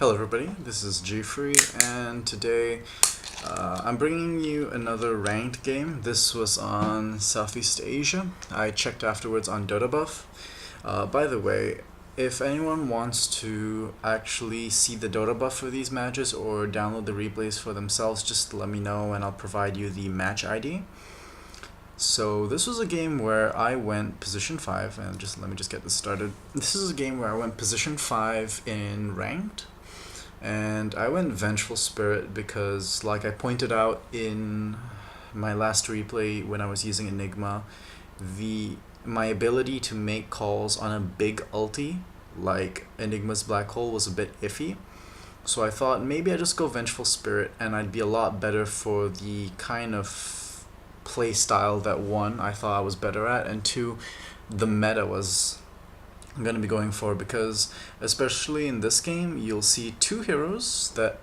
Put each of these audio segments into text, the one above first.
Hello everybody, this is Jeffrey, and today I'm bringing you another ranked game. This was on Southeast Asia. I checked afterwards on Dota Buff. By the way, if anyone wants to actually see the Dota Buff for these matches or download the replays for themselves, just let me know and I'll provide you the match ID. So this was a game where I went position 5, and let me get this started. This is a game where I went position 5 in ranked. And I went Vengeful Spirit because, like I pointed out in my last replay when I was using Enigma, my ability to make calls on a big ulti, like Enigma's Black Hole, was a bit iffy. So I thought maybe I'd just go Vengeful Spirit and I'd be a lot better for the kind of play style that, one, I thought I was better at, and two, the meta was I'm going to be going for, because especially in this game you'll see two heroes that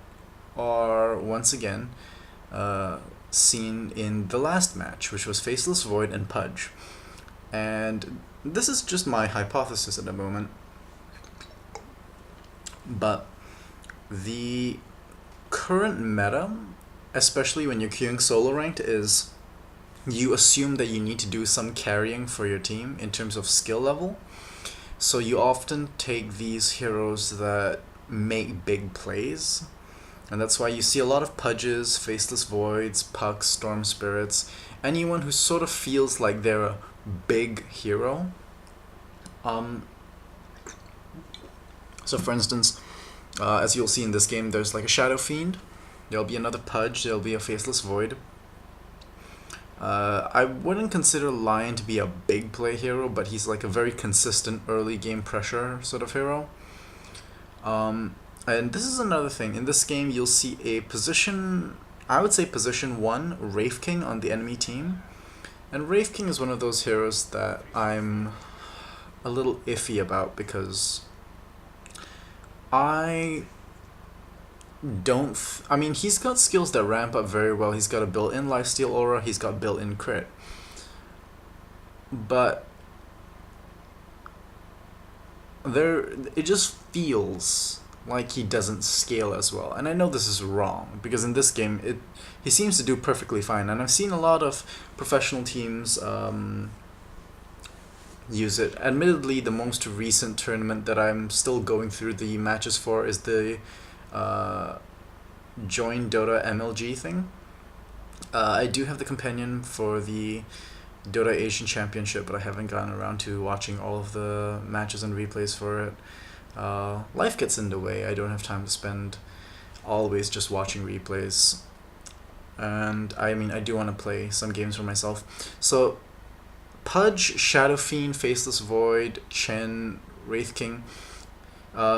are once again seen in the last match, which was Faceless Void and Pudge. And this is just my hypothesis at the moment, but the current meta, especially when you're queuing solo ranked, is you assume that you need to do some carrying for your team in terms of skill level. So you often take these heroes that make big plays, and that's why you see a lot of Pudges, Faceless Voids, Pucks, Storm Spirits, anyone who sort of feels like they're a big hero. So for instance, as you'll see in this game, there's like a Shadowfiend, there'll be another Pudge, there'll be a Faceless Void. I wouldn't consider Lion to be a big play hero, but he's like a very consistent early game pressure sort of hero. And this is another thing. In this game, you'll see a position, I would say position 1, Wraith King on the enemy team. And Wraith King is one of those heroes that I'm a little iffy about, because I mean, he's got skills that ramp up very well. He's got a built-in lifesteal aura, he's got built-in crit. But it just feels like he doesn't scale as well. And I know this is wrong, because in this game he seems to do perfectly fine. And I've seen a lot of professional teams use it. Admittedly, the most recent tournament that I'm still going through the matches for is the join Dota MLG thing. I do have the companion for the Dota Asian Championship, but I haven't gotten around to watching all of the matches and replays for it. Life gets in the way. I don't have time to spend always just watching replays. And I mean, I do want to play some games for myself. So Pudge, Shadowfiend, Faceless Void, Chen, Wraith King.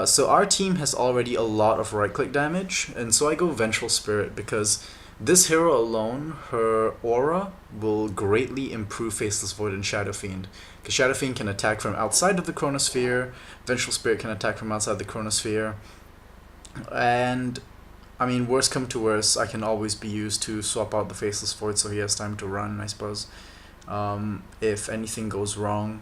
So our team has already a lot of right-click damage, and so I go Vengeful Spirit because this hero alone, her aura, will greatly improve Faceless Void and Shadowfiend. Because Shadowfiend can attack from outside of the Chronosphere, Vengeful Spirit can attack from outside the Chronosphere, and I mean, worst come to worst, I can always be used to swap out the Faceless Void so he has time to run, I suppose, if anything goes wrong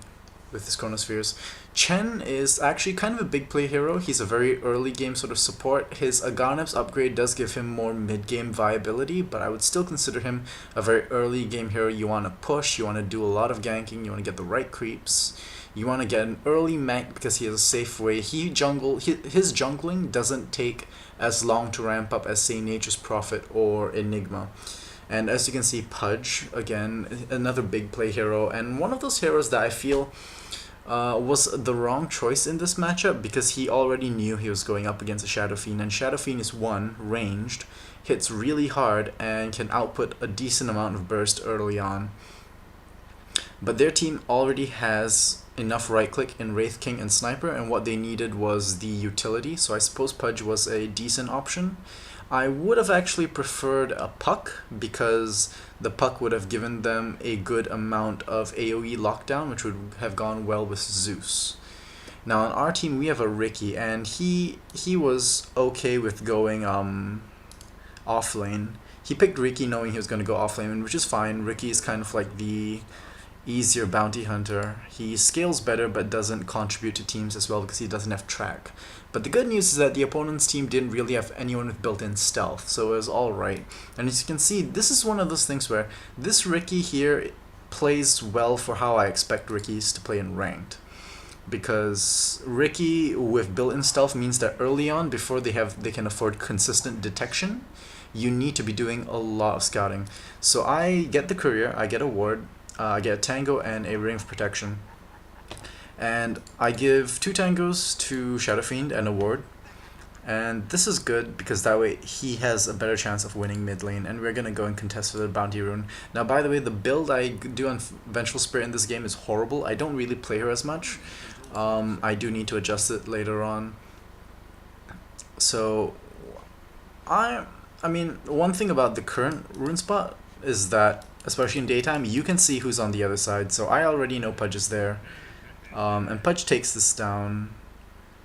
with his Chronospheres. Chen is actually kind of a big play hero. He's a very early game sort of support. His Aghanim's upgrade does give him more mid-game viability, but I would still consider him a very early game hero. You want to push, you want to do a lot of ganking, you want to get the right creeps, you want to get an early mech because he has a safe way. His jungling doesn't take as long to ramp up as, say, Nature's Prophet or Enigma. And as you can see, Pudge, again, another big play hero, and one of those heroes that I feel was the wrong choice in this matchup, because he already knew he was going up against a Shadowfiend, and Shadowfiend is ranged, hits really hard, and can output a decent amount of burst early on. But their team already has enough right-click in Wraith King and Sniper, and what they needed was the utility, so I suppose Pudge was a decent option. I would have actually preferred a Puck, because the Puck would have given them a good amount of AoE lockdown, which would have gone well with Zeus. Now on our team we have a Riki, and he was okay with going off lane. He picked Riki knowing he was going to go off lane, which is fine. Riki is kind of like the easier bounty hunter. He scales better but doesn't contribute to teams as well because he doesn't have track. But the good news is that the opponent's team didn't really have anyone with built-in stealth, so it was alright. And as you can see, this is one of those things where this Riki here plays well for how I expect Rikis to play in ranked. Because Riki with built-in stealth means that early on, before they can afford consistent detection, you need to be doing a lot of scouting. So I get the courier, I get a ward, I get a tango and a ring of protection. And I give 2 tangos to Shadowfiend and a ward. And this is good because that way he has a better chance of winning mid lane, and we're gonna go and contest for the bounty rune. Now, by the way, the build I do on Vengeful Spirit in this game is horrible. I don't really play her as much. I do need to adjust it later on. So, I mean, one thing about the current rune spot is that, especially in daytime, you can see who's on the other side. So I already know Pudge is there. And Pudge takes this down.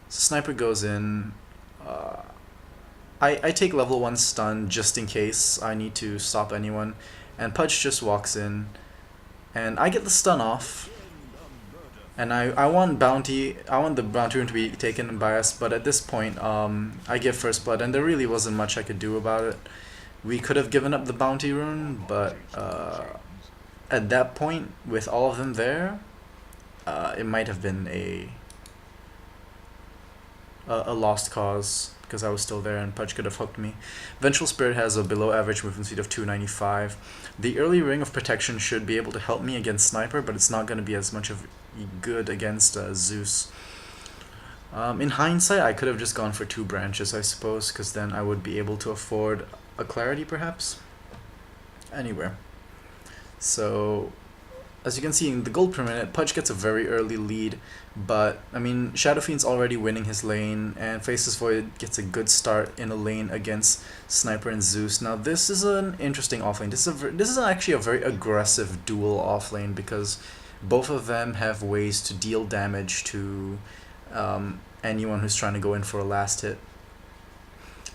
So Sniper goes in. I take level 1 stun just in case I need to stop anyone. And Pudge just walks in. And I get the stun off. And I want the bounty rune to be taken by us, but at this point, I give first blood, and there really wasn't much I could do about it. We could have given up the bounty rune, but at that point, with all of them there, it might have been a lost cause, because I was still there and Pudge could have hooked me. Vengeful Spirit has a below average movement speed of 295. The early ring of protection should be able to help me against Sniper, but it's not going to be as much of good against Zeus. In hindsight, I could have just gone for 2 branches, I suppose, because then I would be able to afford a clarity, perhaps. Anyway, so as you can see in the gold per minute, Pudge gets a very early lead, but I mean, Shadowfiend's already winning his lane, and Faceless Void gets a good start in a lane against Sniper and Zeus. Now this is an interesting offlane. This is actually a very aggressive dual offlane, because both of them have ways to deal damage to anyone who's trying to go in for a last hit.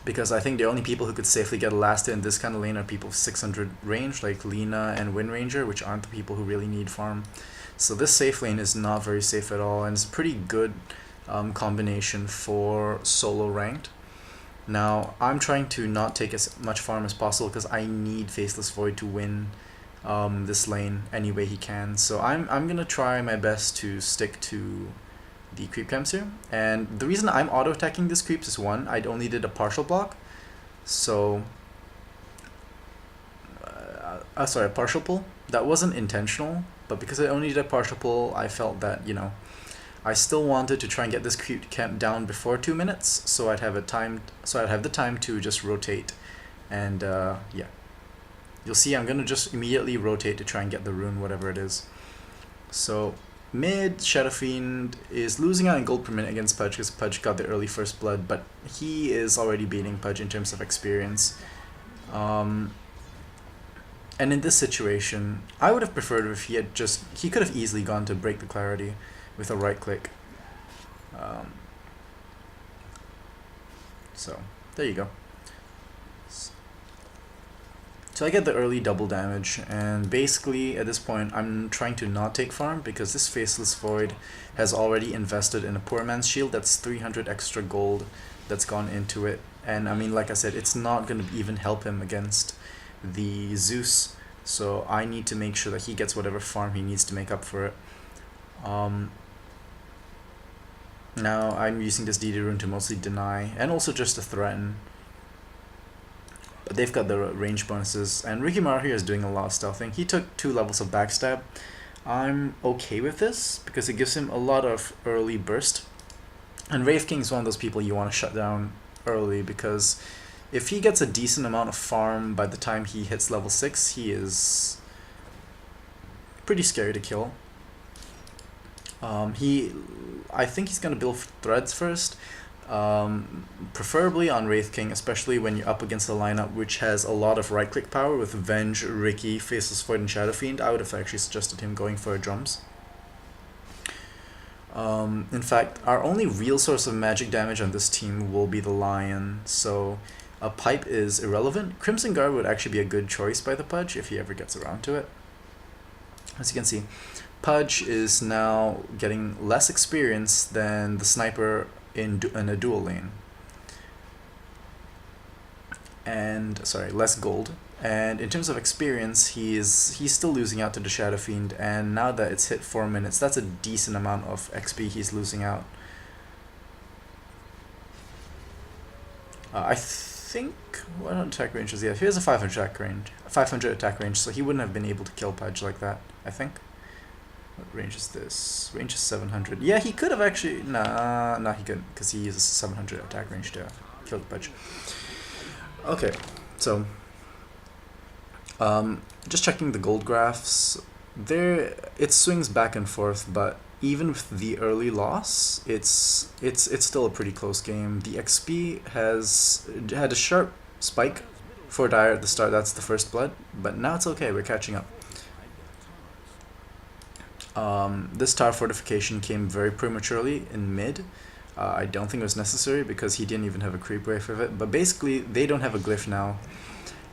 Because I think the only people who could safely get a last hit in this kind of lane are people with 600 range, like Lina and Wind Ranger, which aren't the people who really need farm. So this safe lane is not very safe at all, and it's a pretty good combination for solo ranked. Now, I'm trying to not take as much farm as possible because I need Faceless Void to win this lane any way he can. So I'm gonna try my best to stick to the creep camps here, and the reason I'm auto attacking this creeps is, one, I only did a partial block, so sorry, a partial pull. That wasn't intentional, but because I only did a partial pull, I felt that, you know, I still wanted to try and get this creep camp down before 2 minutes, so I'd have the time to just rotate, and yeah, you'll see I'm gonna just immediately rotate to try and get the rune, whatever it is. So mid, Shadowfiend is losing out in gold per minute against Pudge because Pudge got the early first blood, but he is already beating Pudge in terms of experience. And in this situation, I would have preferred if he could have easily gone to break the clarity with a right click. So, there you go. So I get the early double damage, and basically at this point I'm trying to not take farm because this Faceless Void has already invested in a poor man's shield. That's 300 extra gold that's gone into it, and I mean, like I said, it's not going to even help him against the Zeus, so I need to make sure that he gets whatever farm he needs to make up for it. Now I'm using this DD rune to mostly deny and also just to threaten. But they've got the range bonuses, and Rikimaru here is doing a lot of stealthing. He took 2 levels of backstab. I'm okay with this because it gives him a lot of early burst. And Wraith King is one of those people you want to shut down early, because if he gets a decent amount of farm by the time he hits level 6, he is pretty scary to kill. I think he's going to build threads first. Preferably on Wraith King, especially when you're up against a lineup which has a lot of right-click power with Venge, Riki, Faceless Void, and Shadowfiend. I would have actually suggested him going for drums. In fact, our only real source of magic damage on this team will be the Lion, so a pipe is irrelevant. Crimson Guard would actually be a good choice by the Pudge if he ever gets around to it. As you can see, Pudge is now getting less experience than the Sniper in a dual lane. And sorry, less gold. And in terms of experience, he's still losing out to the Shadowfiend, and now that it's hit 4 minutes, that's a decent amount of XP he's losing out. I think what attack range is he? He has a 500 attack range, so he wouldn't have been able to kill Pudge like that, I think. What range is this? Range is 700. Yeah, he could have actually. Nah, he couldn't, because he uses 700 attack range to kill the Pudge. Okay, so just checking the gold graphs. There, it swings back and forth, but even with the early loss, it's still a pretty close game. The XP had a sharp spike for Dire at the start. That's the first blood, but now it's okay. We're catching up. This tower fortification came very prematurely in mid. I don't think it was necessary because he didn't even have a creep wave of it. But basically, they don't have a glyph now.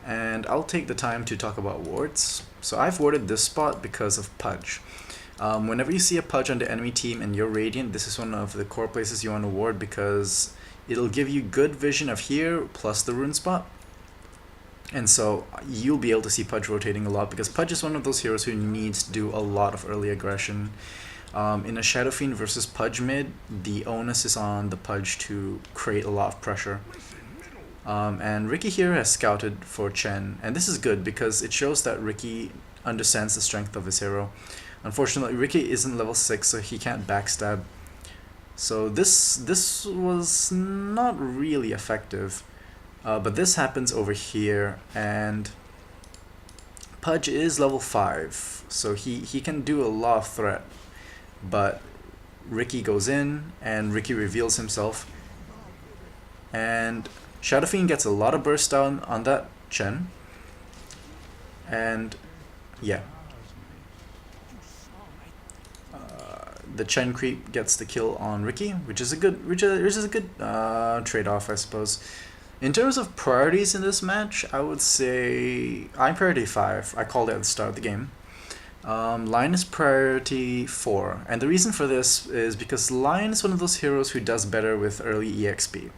And I'll take the time to talk about wards. So I've warded this spot because of Pudge. Whenever you see a Pudge on the enemy team and you're Radiant, this is one of the core places you want to ward because it'll give you good vision of here plus the rune spot. And so you'll be able to see Pudge rotating a lot because Pudge is one of those heroes who needs to do a lot of early aggression. In a Shadowfiend versus Pudge mid, the onus is on the Pudge to create a lot of pressure. And Ricky here has scouted for Chen, and this is good because it shows that Ricky understands the strength of his hero. Unfortunately, Ricky isn't level 6, so he can't backstab. So this was not really effective. But this happens over here, and Pudge is level 5, so he can do a lot of threat. But Ricky goes in, and Ricky reveals himself, and Shadowfiend gets a lot of burst down on that Chen, and yeah. The Chen creep gets the kill on Ricky, which is a good trade-off, I suppose. In terms of priorities in this match, I would say I'm priority 5. I called it at the start of the game. Lion is priority 4, and the reason for this is because Lion is one of those heroes who does better with early EXP.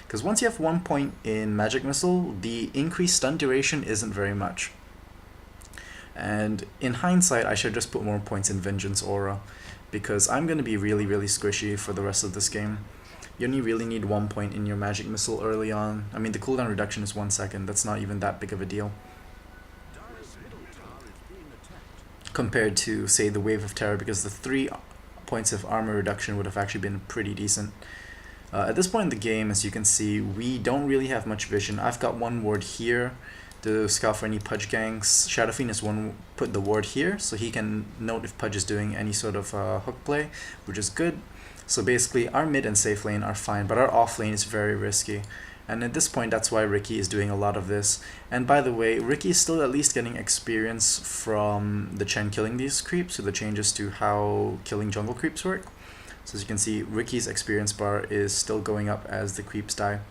Because once you have 1 point in Magic Missile, the increased stun duration isn't very much. And in hindsight, I should just put more points in Vengeance Aura, because I'm going to be really squishy for the rest of this game. You only really need 1 point in your Magic Missile early on. I mean, the cooldown reduction is 1 second. That's not even that big of a deal. Compared to, say, the Wave of Terror, because the 3 points of armor reduction would have actually been pretty decent. At this point in the game, as you can see, we don't really have much vision. I've got 1 ward here to scout for any Pudge ganks. Shadowfiend has put the ward here, so he can note if Pudge is doing any sort of hook play, which is good. So basically, our mid and safe lane are fine, but our off lane is very risky. And at this point, that's why Ricky is doing a lot of this. And by the way, Ricky is still at least getting experience from the Chen killing these creeps, so the changes to how killing jungle creeps work. So as you can see, Ricky's experience bar is still going up as the creeps die.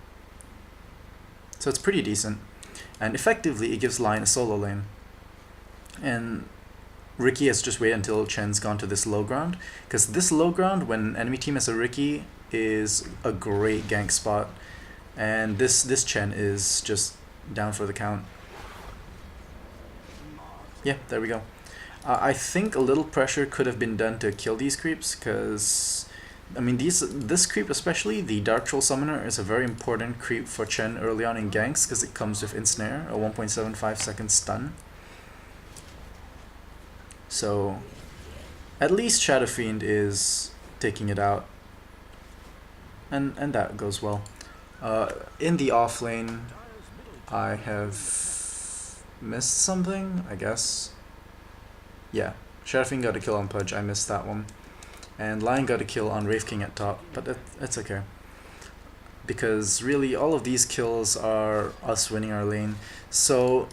So it's pretty decent. And effectively, it gives Lion a solo lane. And Ricky has just waited until Chen's gone to this low ground, because this low ground, when enemy team has a Ricky, is a great gank spot. And this Chen is just down for the count. Yeah, there we go. I think a little pressure could have been done to kill these creeps, because I mean this creep especially, the Dark Troll Summoner, is a very important creep for Chen early on in ganks, because it comes with Ensnare, a 1.75 second stun. So at least Shadowfiend is taking it out, and that goes well. In the off lane, I have missed something, I guess. Yeah, Shadowfiend got a kill on Pudge, I missed that one. And Lion got a kill on Wraith King at top, but it's okay. Because really, all of these kills are us winning our lane. So,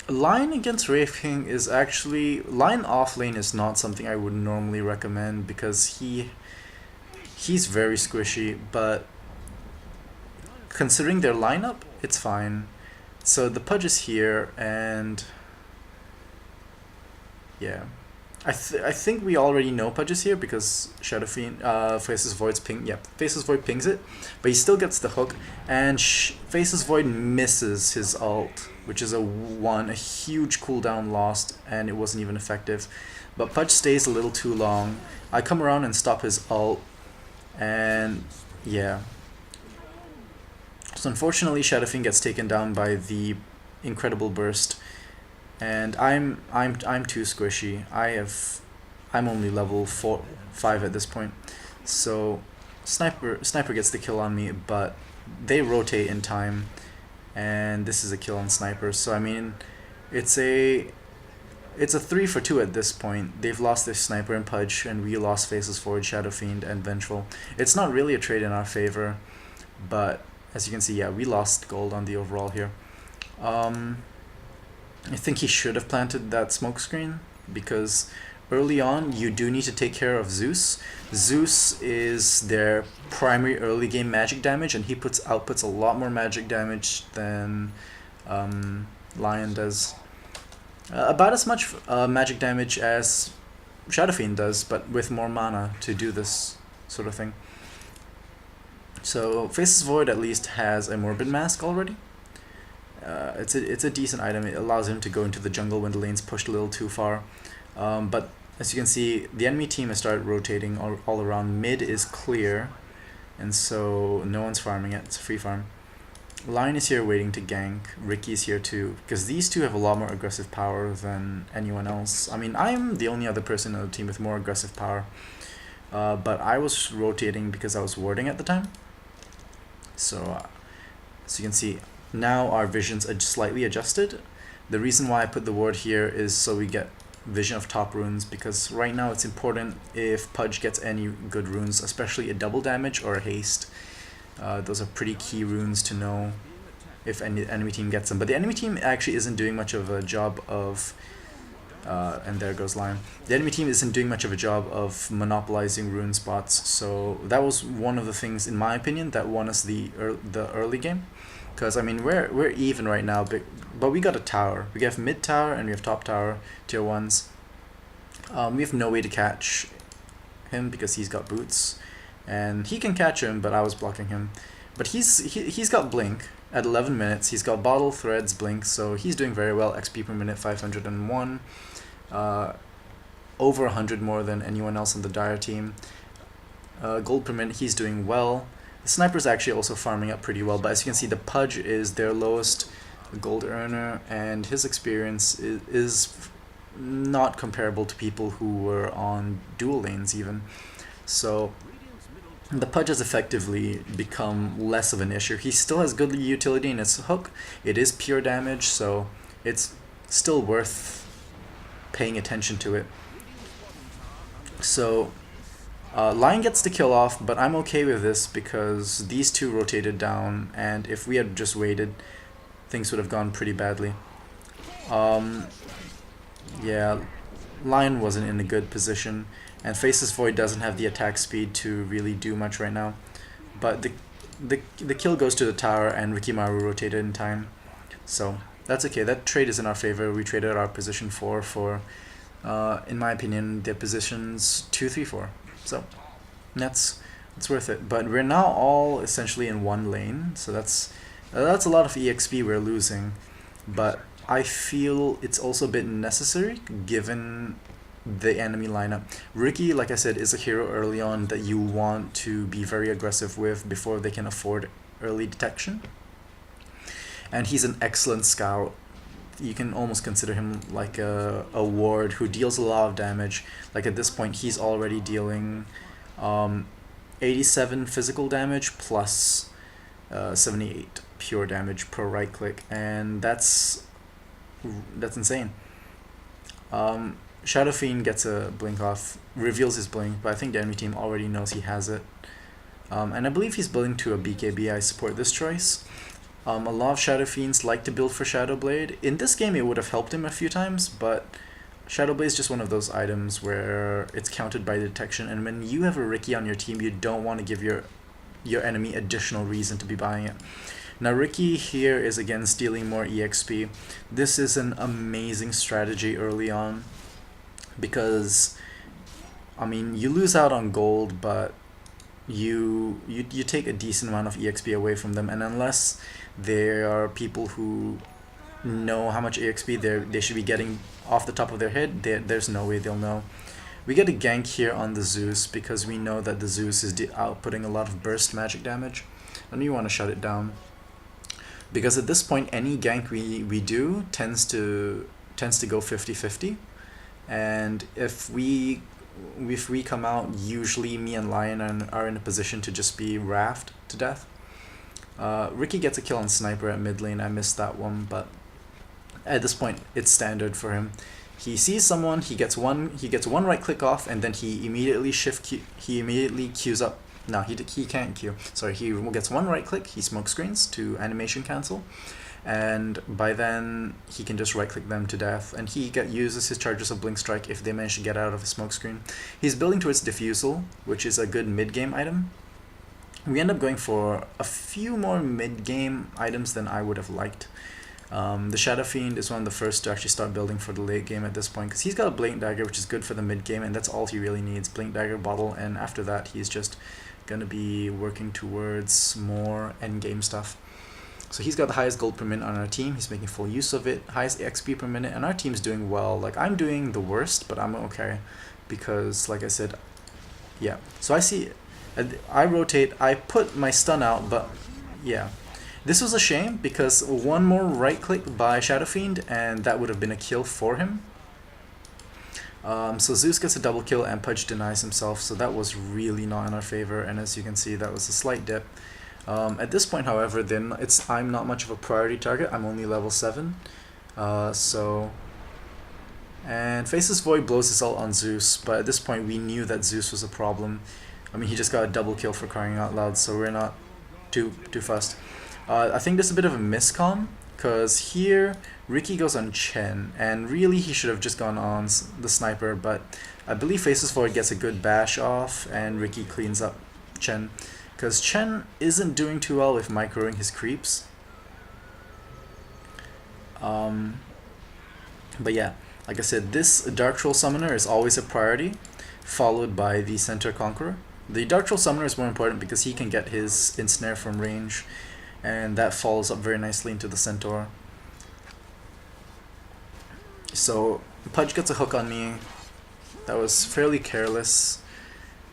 Lion against Wraith King is actually... Lion off lane is not something I would normally recommend, because he's very squishy, but considering their lineup, it's fine. So the Pudge is here, and yeah, I think we already know Pudge is here because Shadowfiend, Faceless Void's ping. Yeah, Faceless Void pings it, but he still gets the hook, and Faceless Void misses his ult, which is a huge cooldown lost, and it wasn't even effective. But Pudge stays a little too long. I come around and stop his ult, and yeah. So unfortunately, Shadowfiend gets taken down by the incredible burst. And I'm too squishy. I'm only level 5 at this point, so sniper gets the kill on me, but they rotate in time, and this is a kill on sniper. So I mean, it's a 3 for 2 at this point. They've lost their sniper and Pudge, and we lost Faceless Void, Shadowfiend, and Vengeful. It's not really a trade in our favor, but as you can see, yeah, we lost gold on the overall here. I think he should have planted that smoke screen, because early on you do need to take care of Zeus. Zeus is their primary early game magic damage, and he outputs a lot more magic damage than Lion does. About as much magic damage as Shadowfiend does, but with more mana to do this sort of thing. So Faceless Void at least has a Morbid Mask already. It's a decent item. It allows him to go into the jungle when the lane's pushed a little too far. But as you can see, the enemy team has started rotating all around. Mid is clear, and so no one's farming it. It's a free farm. Lion is here waiting to gank. Ricky's here too, because these two have a lot more aggressive power than anyone else. I mean, I'm the only other person on the team with more aggressive power. But I was rotating because I was warding at the time. So, as you can see, now our visions are slightly adjusted. The reason why I put the ward here is so we get vision of top runes, because right now it's important if Pudge gets any good runes, especially a double damage or a haste. Those are pretty key runes to know if any enemy team gets them. But the enemy team actually isn't doing much of a job of and there goes Lion. The enemy team isn't doing much of a job of monopolizing rune spots, so that was one of the things, in my opinion, that won us the early game. Because I mean, we're even right now, but we got a tower. We have mid tower and we have top tower, tier 1s. We have no way to catch him because he's got boots, and he can catch him, but I was blocking him. But he's got blink at 11 minutes. He's got bottle, threads, blink, so he's doing very well. XP per minute 501, over 100 more than anyone else on the Dire team. Gold per minute, he's doing well. The sniper's actually also farming up pretty well, but as you can see, the Pudge is their lowest gold earner, and his experience is not comparable to people who were on dual lanes even. So the Pudge has effectively become less of an issue. He still has good utility in his hook. It is pure damage, so it's still worth paying attention to it. So Lion gets the kill off, but I'm okay with this because these two rotated down, and if we had just waited, things would have gone pretty badly. Yeah, Lion wasn't in a good position, and Faceless Void doesn't have the attack speed to really do much right now. But the kill goes to the tower, and Rikimaru rotated in time, so that's okay. That trade is in our favor. We traded our position 4 for, in my opinion, their positions 2, 3, 4. So that's worth it. But we're now all essentially in one lane, so that's a lot of EXP we're losing. But I feel it's also a bit necessary given the enemy lineup. Ricky, like I said, is a hero early on that you want to be very aggressive with before they can afford early detection. And he's an excellent scout. You can almost consider him like a ward who deals a lot of damage. Like at this point, he's already dealing 87 physical damage plus 78 pure damage per right click, and that's insane. Shadowfiend gets a blink off, reveals his blink, but I think the enemy team already knows he has it. And I believe he's building to a BKB. I support this choice. A lot of Shadowfiends like to build for Shadowblade. In this game, it would have helped him a few times, but Shadowblade is just one of those items where it's counted by detection, and when you have a Ricky on your team, you don't want to give your enemy additional reason to be buying it. Now Ricky here is again stealing more EXP. This is an amazing strategy early on. because, I mean, you lose out on gold, but you take a decent amount of EXP away from them, and unless there are people who know how much EXP they should be getting off the top of their head, there's no way they'll know. We get a gank here on the Zeus because we know that the Zeus is outputting a lot of burst magic damage, and we want to shut it down. Because at this point, any gank we do tends to go 50-50, and if we come out, usually me and Lion are in a position to just be raft to death. Ricky gets a kill on Sniper at mid lane. I missed that one, but at this point, it's standard for him. He sees someone, he gets one right click off, and then he immediately queues up. No, he can't queue. Sorry, he gets one right click, he smoke screens to animation cancel, and by then he can just right click them to death, and he uses his charges of Blink Strike if they manage to get out of a smoke screen. He's building towards Diffusal, which is a good mid game item. We end up going for a few more mid game items than I would have liked. The Shadowfiend is one of the first to actually start building for the late game at this point, because he's got a Blink Dagger, which is good for the mid game, and that's all he really needs. Blink Dagger, Bottle, and after that he's just going to be working towards more end game stuff. So he's got the highest gold per minute on our team, he's making full use of it, highest XP per minute, and our team's doing well. Like, I'm doing the worst, but I'm okay, because like I said, yeah. So I see, I rotate, I put my stun out, but yeah. This was a shame, because one more right click by Shadowfiend and that would have been a kill for him. So Zeus gets a double kill and Pudge denies himself, so that was really not in our favor, and as you can see, that was a slight dip. At this point, however, then I'm not much of a priority target. I'm only level 7. And Faceless Void blows his ult on Zeus, but at this point we knew that Zeus was a problem. I mean, he just got a double kill for crying out loud, so we're not too fussed. I think there's a bit of a miscom, because here Ricky goes on Chen, and really he should have just gone on the Sniper, but I believe Faceless Void gets a good bash off and Ricky cleans up Chen, because Chen isn't doing too well with microing his creeps. But yeah, like I said, this Dark Troll Summoner is always a priority, followed by the Centaur Conqueror. The Dark Troll Summoner is more important because he can get his ensnare from range, and that follows up very nicely into the Centaur. So Pudge gets a hook on me. That was fairly careless,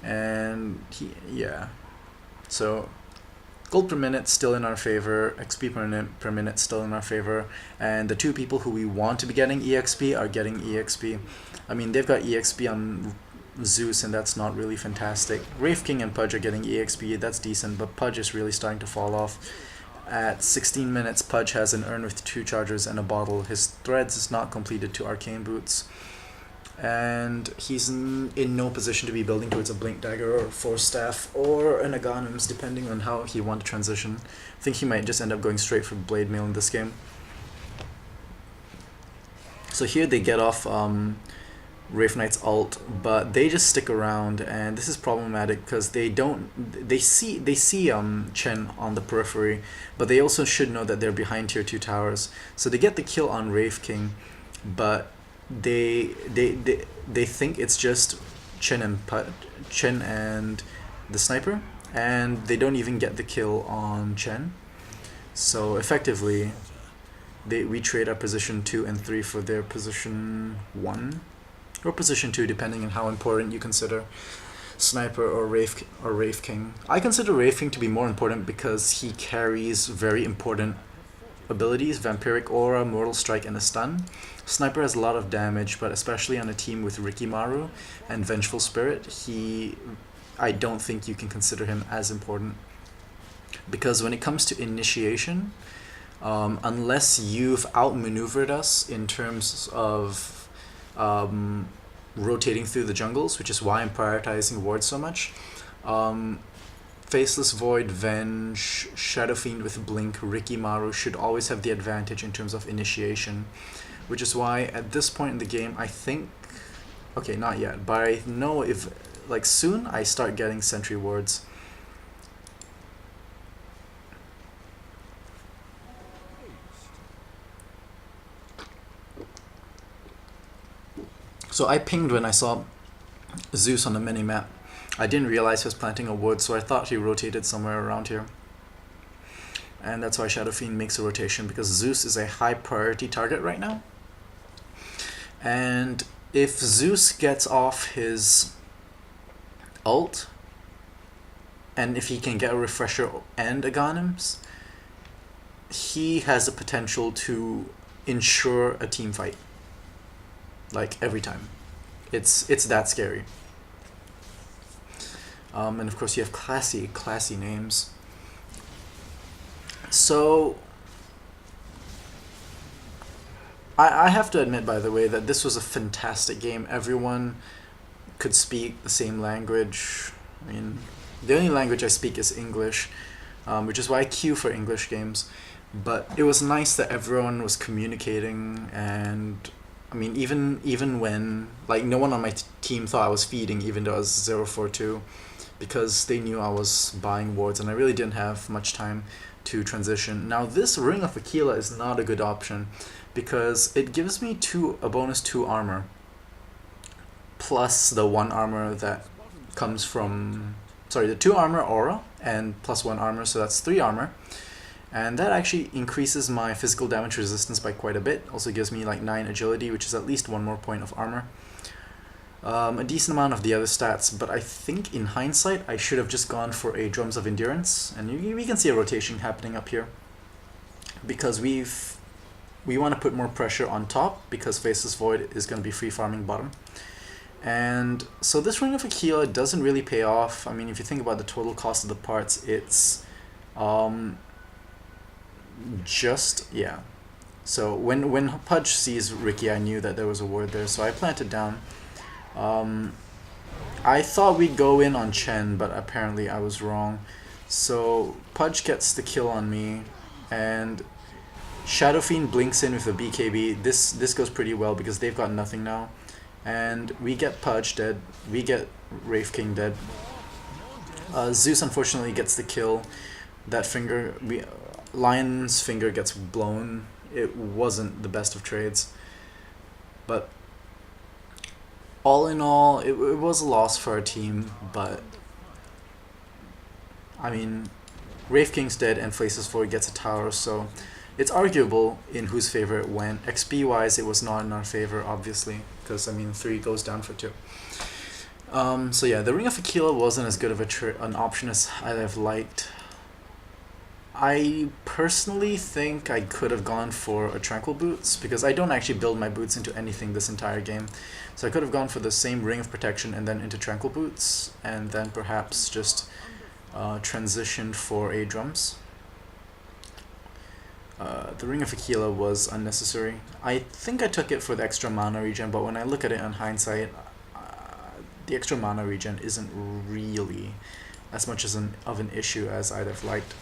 and yeah. So gold per minute still in our favor, XP per minute still in our favor, and the two people who we want to be getting EXP are getting EXP. I mean, they've got EXP on Zeus, and that's not really fantastic. Wraith King and Pudge are getting EXP, that's decent, but Pudge is really starting to fall off. At 16 minutes, Pudge has an urn with 2 chargers and a bottle. His threads is not completed to arcane boots, and he's in no position to be building towards a Blink Dagger or Force Staff or an Aghanim's, depending on how he wants to transition. I think he might just end up going straight for Blade Mail in this game. So here they get off Wraith Knight's ult, but they just stick around, and this is problematic because they see Chen on the periphery, but they also should know that they're behind tier 2 towers. So they get the kill on Wraith King, but they think it's just Chen and the Sniper, and they don't even get the kill on Chen. So effectively, we trade our position 2 and 3 for their position 1. Or position 2, depending on how important you consider Sniper or Wraith King. I consider Wraith King to be more important because he carries very important abilities: Vampiric Aura, Mortal Strike, and a stun. Sniper has a lot of damage, but especially on a team with Rikimaru and Vengeful Spirit, I don't think you can consider him as important. Because when it comes to initiation, unless you've outmaneuvered us in terms of rotating through the jungles, which is why I'm prioritizing wards so much. Faceless Void, Venge, Shadowfiend with Blink, Rikimaru should always have the advantage in terms of initiation, which is why at this point in the game I think, okay, not yet, but I know if like soon I start getting sentry wards. So I pinged when I saw Zeus on the mini-map. I didn't realize he was planting a wood, so I thought he rotated somewhere around here. And that's why Shadowfiend makes a rotation, because Zeus is a high priority target right now. And if Zeus gets off his ult, and if he can get a refresher and a Ghanim's, he has the potential to ensure a team fight. Like, every time. It's that scary. And of course you have classy names. So I have to admit, by the way, that this was a fantastic game. Everyone could speak the same language. I mean, the only language I speak is English, which is why I queue for English games. But it was nice that everyone was communicating, and I mean, even when, like, no one on my team thought I was feeding, even though I was 0-4-2, because they knew I was buying wards, and I really didn't have much time to transition. Now, this Ring of Aquila is not a good option, because it gives me a bonus 2 armor, plus the 1 armor that comes from, sorry, the 2 armor aura, and plus 1 armor, so that's 3 armor. And that actually increases my physical damage resistance by quite a bit. Also gives me like 9 agility, which is at least 1 more point of armor. A decent amount of the other stats, but I think in hindsight I should have just gone for a Drums of Endurance. And we can see a rotation happening up here, because we want to put more pressure on top, because Faceless Void is going to be free farming bottom. And so this Ring of Aquila doesn't really pay off. I mean, if you think about the total cost of the parts, it's yeah. So when Pudge sees Ricky, I knew that there was a ward there, so I planted down. I thought we'd go in on Chen, but apparently I was wrong. So Pudge gets the kill on me, and Shadowfiend blinks in with a BKB. This goes pretty well because they've got nothing now. And we get Pudge dead, we get Wraith King dead. Zeus unfortunately gets the kill. That finger, Lion's finger gets blown. It wasn't the best of trades, but all in all, it was a loss for our team. But I mean, Wraith King's dead and Faceless Void gets a tower, so it's arguable in whose favor it went. XP wise, it was not in our favor, obviously, because I mean 3 goes down for 2. So yeah, the Ring of Aquila wasn't as good of an option as I'd have liked. I personally think I could have gone for a Tranquil Boots, because I don't actually build my boots into anything this entire game. So I could have gone for the same Ring of Protection and then into Tranquil Boots, and then perhaps just transitioned for a Drums. The Ring of Aquila was unnecessary. I think I took it for the extra mana regen, but when I look at it in hindsight, the extra mana regen isn't really as much of an issue as I'd have liked.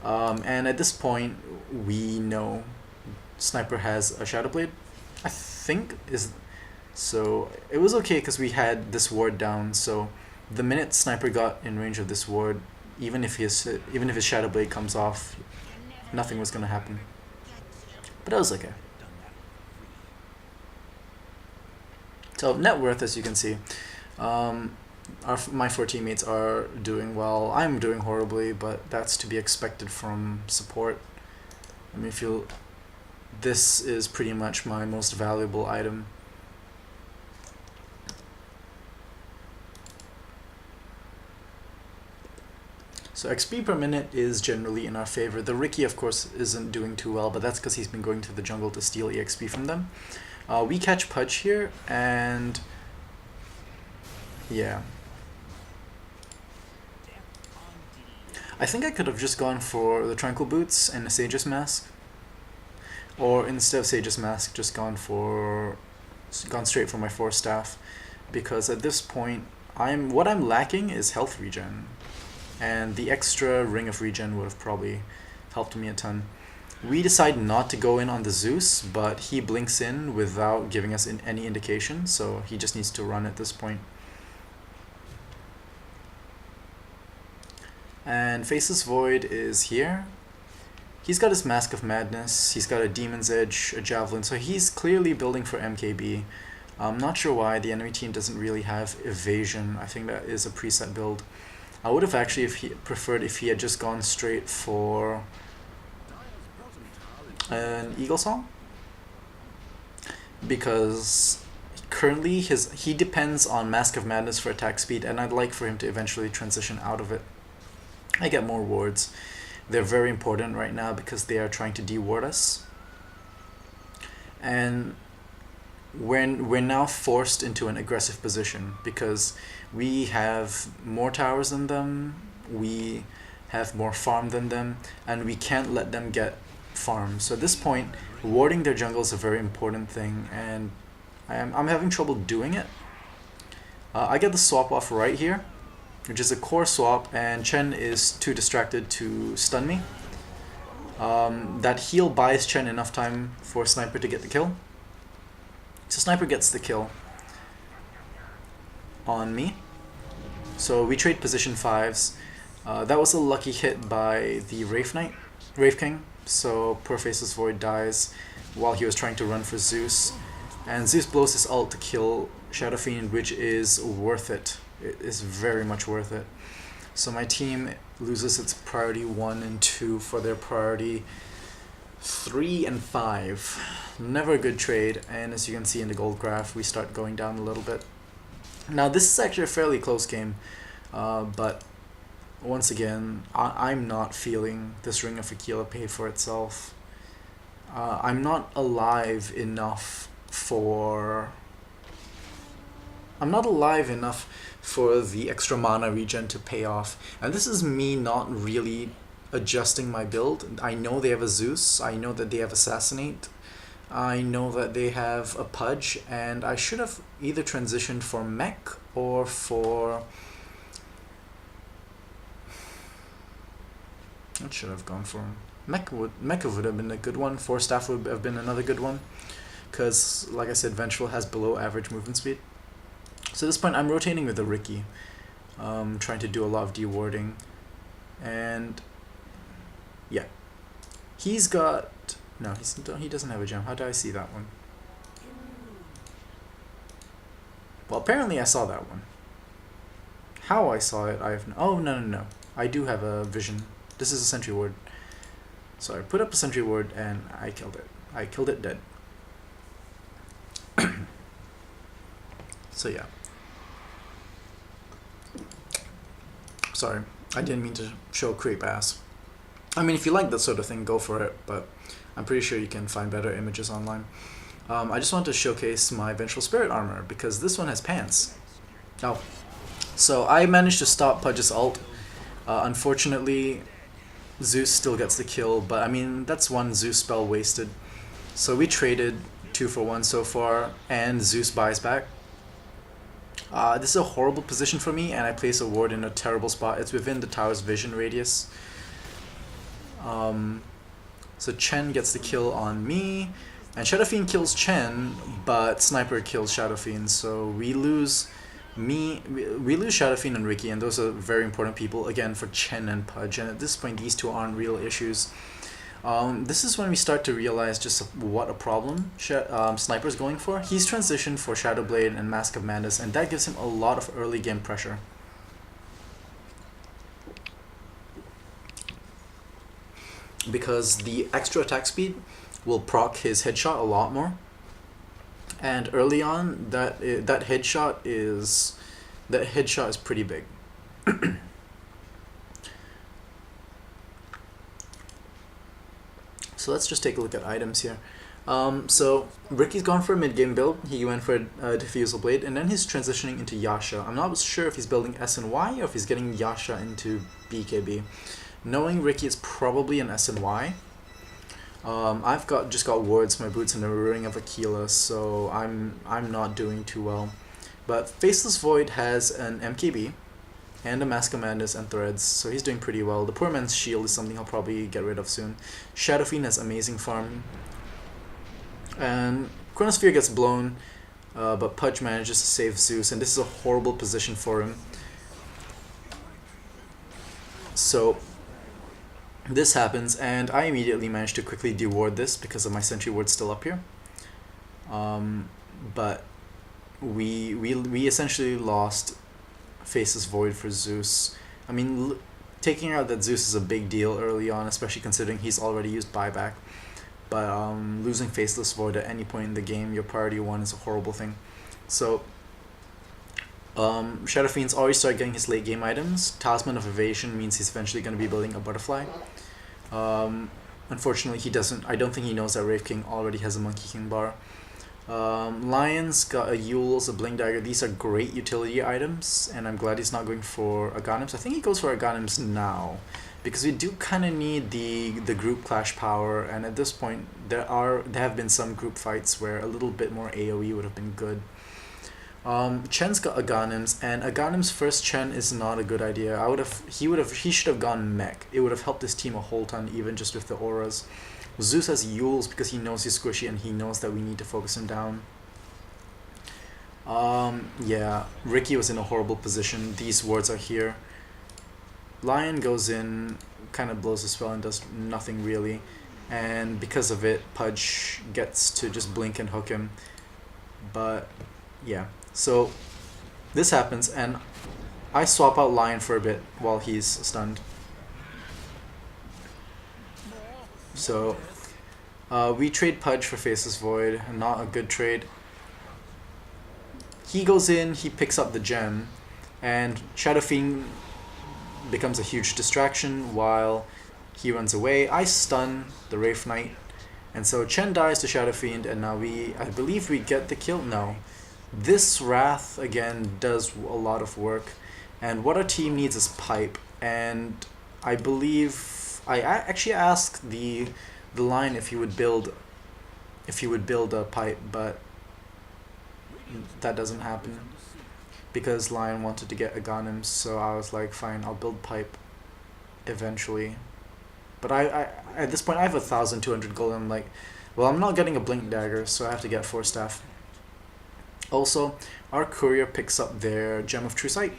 And at this point, we know Sniper has a Shadow Blade, I think so it was okay because we had this ward down. So the minute Sniper got in range of this ward, even if his Shadow Blade comes off, nothing was gonna happen. But that was okay. So net worth, as you can see, my 4 teammates are doing well. I'm doing horribly, but that's to be expected from support. I mean, this is pretty much my most valuable item. So XP per minute is generally in our favor. The Ricky, of course, isn't doing too well, but that's because he's been going to the jungle to steal EXP from them. We catch Pudge here, and yeah. I think I could have just gone for the Tranquil Boots and a Sage's Mask. Or instead of Sage's Mask, just gone straight for my Force Staff. Because at this point, what I'm lacking is health regen. And the extra Ring of Regen would have probably helped me a ton. We decide not to go in on the Zeus, but he blinks in without giving us any indication, so he just needs to run at this point. And Faceless Void is here. He's got his Mask of Madness, he's got a Demon's Edge, a Javelin, so he's clearly building for MKB. I'm not sure why the enemy team doesn't really have evasion. I think that is a preset build. I would have actually preferred if he had just gone straight for an Eagle Song, because currently he depends on Mask of Madness for attack speed, and I'd like for him to eventually transition out of it. I get more wards. They're very important right now because they are trying to de-ward us. And we're now forced into an aggressive position because we have more towers than them, we have more farm than them, and we can't let them get farm. So at this point, warding their jungle is a very important thing, and I'm having trouble doing it. I get the swap off right here, which is a core swap, and Chen is too distracted to stun me. That heal buys Chen enough time for Sniper to get the kill. So Sniper gets the kill on me. So we trade position 5s. That was a lucky hit by the Wraith King. So poor Faceless Void dies while he was trying to run for Zeus. And Zeus blows his ult to kill Shadowfiend, which is worth it. It is very much worth it. So my team loses its priority 1 and 2 for their priority 3 and 5. Never a good trade, and as you can see in the gold graph, we start going down a little bit. Now this is actually a fairly close game, but once again, I'm not feeling this Ring of Aquila pay for itself. I'm not alive enough for the extra mana regen to pay off. And this is me not really adjusting my build. I know they have a Zeus, I know that they have Assassinate, I know that they have a Pudge, and I should have either transitioned for Mech or for... What should I have gone for? Mecha would have been a good one. Force Staff would have been another good one, because like I said, Vengeful has below average movement speed. So at this point I'm rotating with the Riki, trying to do a lot of dewarding, and yeah, he's got... No, he doesn't have a gem. How did I see that one? Well, apparently I saw that one. How I saw it, I have no... Oh, no. I do have a vision. This is a sentry ward. So I put up a sentry ward and I killed it. I killed it dead. So yeah. Sorry, I didn't mean to show creep ass. I mean, if you like that sort of thing, go for it, but I'm pretty sure you can find better images online. I just want to showcase my Vengeful Spirit armor, because this one has pants. Oh. So I managed to stop Pudge's ult. Unfortunately, Zeus still gets the kill, but I mean, that's one Zeus spell wasted. So we traded 2 for 1 so far, and Zeus buys back. This is a horrible position for me, and I place a ward in a terrible spot. It's within the tower's vision radius. So Chen gets the kill on me, and Shadowfiend kills Chen, but Sniper kills Shadowfiend, so we lose Shadowfiend and Riki, and those are very important people, again, for Chen and Pudge, and at this point these two aren't real issues. This is when we start to realize just what a problem Sniper's going for. He's transitioned for Shadowblade and Mask of Madness, and that gives him a lot of early game pressure. Because the extra attack speed will proc his headshot a lot more. And early on, that headshot is pretty big. So let's just take a look at items here. So Riki's gone for a mid-game build. He went for a Diffusal Blade, and then he's transitioning into Yasha. I'm not sure if he's building SNY or if he's getting Yasha into BKB. Knowing Riki, is probably an SNY. I've just got wards, my boots, and the Ring of Aquila, so I'm not doing too well. But Faceless Void has an MKB and a Mask of Madness and Threads, so he's doing pretty well. The Poor Man's Shield is something I'll probably get rid of soon. Shadowfiend has amazing farm. And Chronosphere gets blown, but Pudge manages to save Zeus, and this is a horrible position for him. So this happens, and I immediately managed to quickly deward this because of my sentry ward still up here. But we essentially lost Faceless Void for Zeus. I mean, taking out that Zeus is a big deal early on, especially considering he's already used buyback. But losing Faceless Void at any point in the game, your priority one, is a horrible thing. So Shadowfiend's already started getting his late game items. Talisman of Evasion means he's eventually going to be building a butterfly. Unfortunately, he doesn't. I don't think he knows that Wraith King already has a Monkey King bar. Lion's got a Yule's, a Blink Dagger. These are great utility items, and I'm glad he's not going for Aghanims. I think he goes for Aghanims now, because we do kind of need the group clash power, and at this point there have been some group fights where a little bit more AoE would have been good. Chen's got Aghanims, and Aghanim's first Chen is not a good idea. He should have gone mech. It would have helped his team a whole ton, even just with the auras. Zeus has Yules because he knows he's squishy and he knows that we need to focus him down. Yeah, Ricky was in a horrible position. These wards are here. Lion goes in, kind of blows the spell and does nothing really. And because of it, Pudge gets to just blink and hook him. But yeah, so this happens and I swap out Lion for a bit while he's stunned. So we trade Pudge for Faceless Void, not a good trade. He goes in, he picks up the gem, and Shadowfiend becomes a huge distraction while he runs away. I stun the Wraith Knight, and so Chen dies to Shadowfiend, and now I believe we get the kill? No. This Wrath, again, does a lot of work, and what our team needs is pipe, and I believe I actually asked the line if he would build a pipe, but that doesn't happen because Lion wanted to get Aghanims, so I was like, fine, I'll build pipe eventually. But I at this point I have 1,200 gold, and I'm like, well, I'm not getting a Blink Dagger, so I have to get 4 staff. Also, our courier picks up their Gem of True Sight,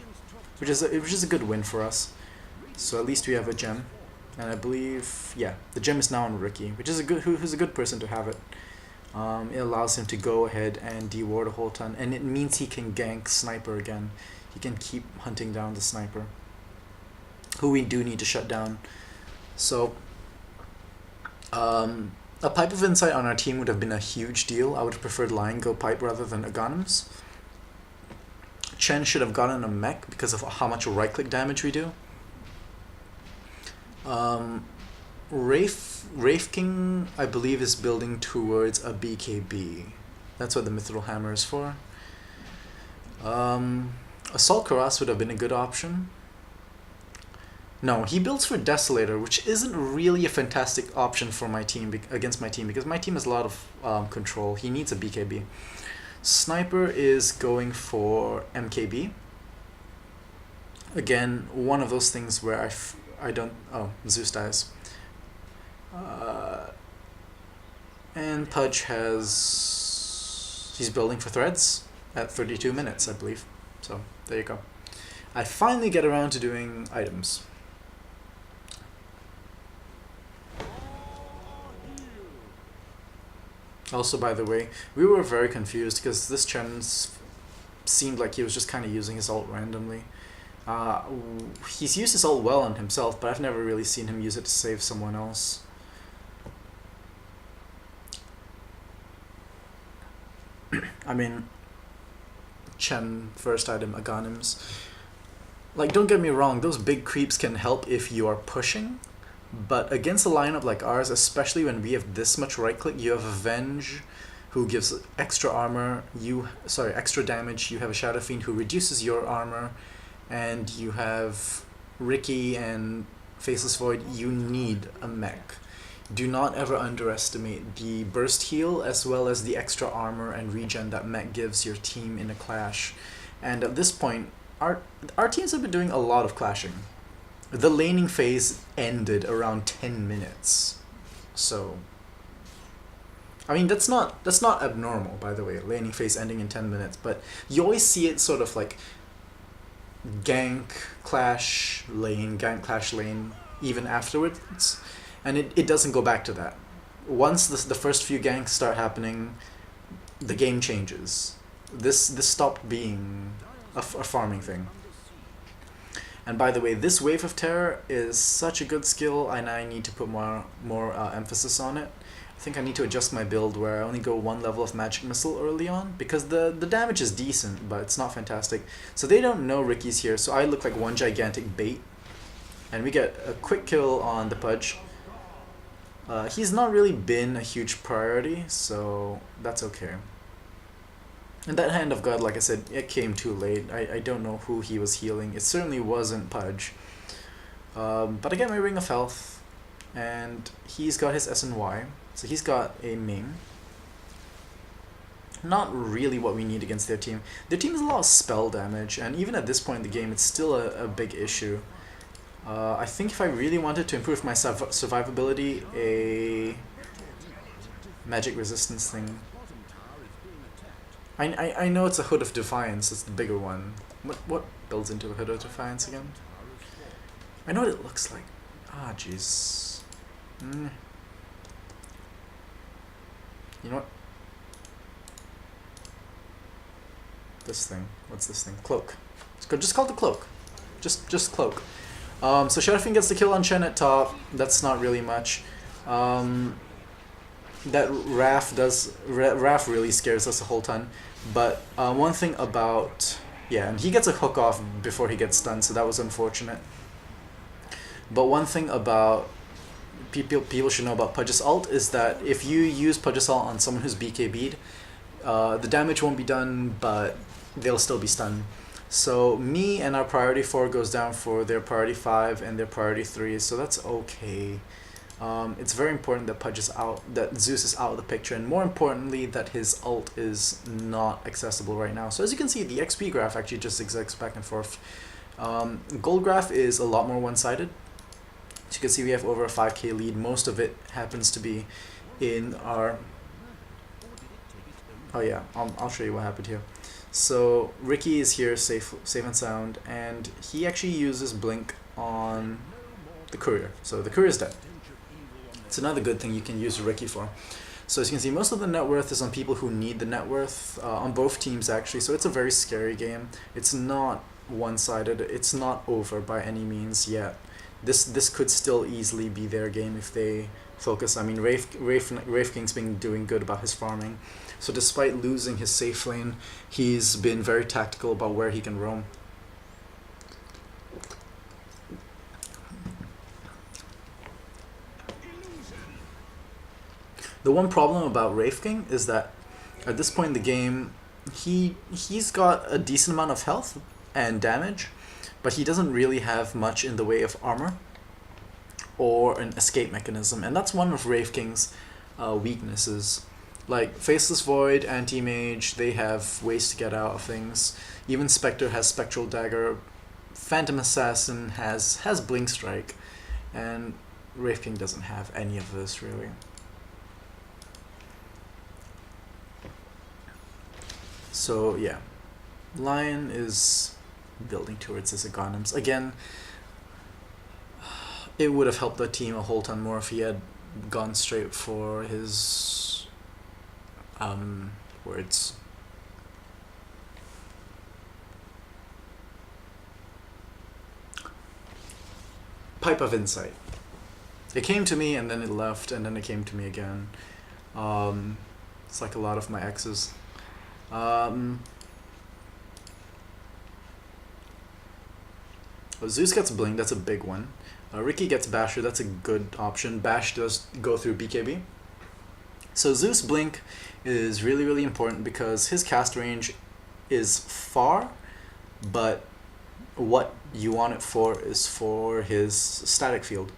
which is a good win for us. So at least we have a gem. And I believe, yeah, the gem is now on Ricky, which is who's a good person to have it. It allows him to go ahead and de-ward a whole ton, and it means he can gank Sniper again. He can keep hunting down the Sniper, who we do need to shut down. So, a Pipe of Insight on our team would have been a huge deal. I would have preferred Lion go Pipe rather than Aghanims. Chen should have gotten a mech because of how much right-click damage we do. Wraith King, I believe, is building towards a BKB. That's what the Mithril Hammer is for. Assault Cuirass would have been a good option. No, he builds for Desolator, which isn't really a fantastic option for my team against my team, because my team has a lot of control. He needs a BKB. Sniper is going for MKB. Again, one of those things where I don't... Oh, Zeus dies. And Pudge he's building for threads at 32 minutes, I believe. So, there you go. I finally get around to doing items. Also, by the way, we were very confused because this Chen seemed like he was just kind of using his ult randomly. He's used his ult well on himself, but I've never really seen him use it to save someone else. I mean, Chen, first item, Aghanims. Like, don't get me wrong, those big creeps can help if you are pushing, but against a lineup like ours, especially when we have this much right-click, you have Avenge, who gives extra armor, extra damage, you have a Shadowfiend who reduces your armor, and you have Ricky and Faceless Void. You need a mech. Do not ever underestimate the burst heal as well as the extra armor and regen that mech gives your team in a clash. And at this point, our teams have been doing a lot of clashing. The laning phase ended around 10 minutes. So, I mean, that's not abnormal, by the way, laning phase ending in 10 minutes, but you always see it sort of like gank, clash, lane, even afterwards, and it doesn't go back to that. Once the first few ganks start happening, the game changes. this stopped being a farming thing. And by the way, this Wave of Terror is such a good skill, and I need to put more emphasis on it. I think I need to adjust my build where I only go one level of Magic Missile early on, because the damage is decent, but it's not fantastic. So they don't know Ricky's here, so I look like one gigantic bait. And we get a quick kill on the Pudge. He's not really been a huge priority, so that's okay. And that Hand of God, like I said, it came too late. I don't know who he was healing. It certainly wasn't Pudge. But I get my Ring of Health, and he's got his S and Y. So he's got a Ming. Not really what we need against their team. Their team has a lot of spell damage, and even at this point in the game, it's still a big issue. I think if I really wanted to improve my survivability, a magic resistance thing. I know it's a Hood of Defiance, it's the bigger one. What builds into a Hood of Defiance again? I know what it looks like. Ah, jeez. You know what? This thing. What's this thing? Cloak. Just call it the Cloak. Just Cloak. So Shadowfiend gets the kill on Chen at top. That's not really much. That Raph really scares us a whole ton. But one thing about... Yeah, and he gets a hook off before he gets stunned, so that was unfortunate. But one thing about... People should know about Pudge's ult is that if you use Pudge's ult on someone who's BKB'd, the damage won't be done, but they'll still be stunned. So me and our priority 4 goes down for their priority 5 and their priority 3, so that's okay. It's very important that Pudge is out, that Zeus is out of the picture, and more importantly that his ult is not accessible right now. So as you can see, the XP graph actually just zigzags back and forth. Gold graph is a lot more one-sided. As you can see, we have over a 5k lead. Most of it happens to be in our... Oh yeah, I'll show you what happened here. So Ricky is here safe and sound, and he actually uses Blink on the Courier. So the Courier is dead. It's another good thing you can use Ricky for. So as you can see, most of the net worth is on people who need the net worth, on both teams actually, so it's a very scary game. It's not one-sided, it's not over by any means yet. This could still easily be their game if they focus. I mean, Wraith King's been doing good about his farming. So despite losing his safe lane, he's been very tactical about where he can roam. The one problem about Wraith King is that at this point in the game, he's got a decent amount of health and damage, but he doesn't really have much in the way of armor or an escape mechanism, and that's one of Wraith King's weaknesses. Like Faceless Void, Anti-Mage, they have ways to get out of things. Even Spectre has Spectral Dagger, Phantom Assassin has Blink Strike, and Wraith King doesn't have any of this really. So yeah, Lion is building towards his Aghanim's. Again, it would have helped the team a whole ton more if he had gone straight for his words. Pipe of Insight. It came to me and then it left and then it came to me again. It's like a lot of my exes. Zeus gets Blink, that's a big one. Ricky gets Basher, that's a good option. Bash does go through BKB. So Zeus Blink is really, really important because his cast range is far, but what you want it for is for his static field.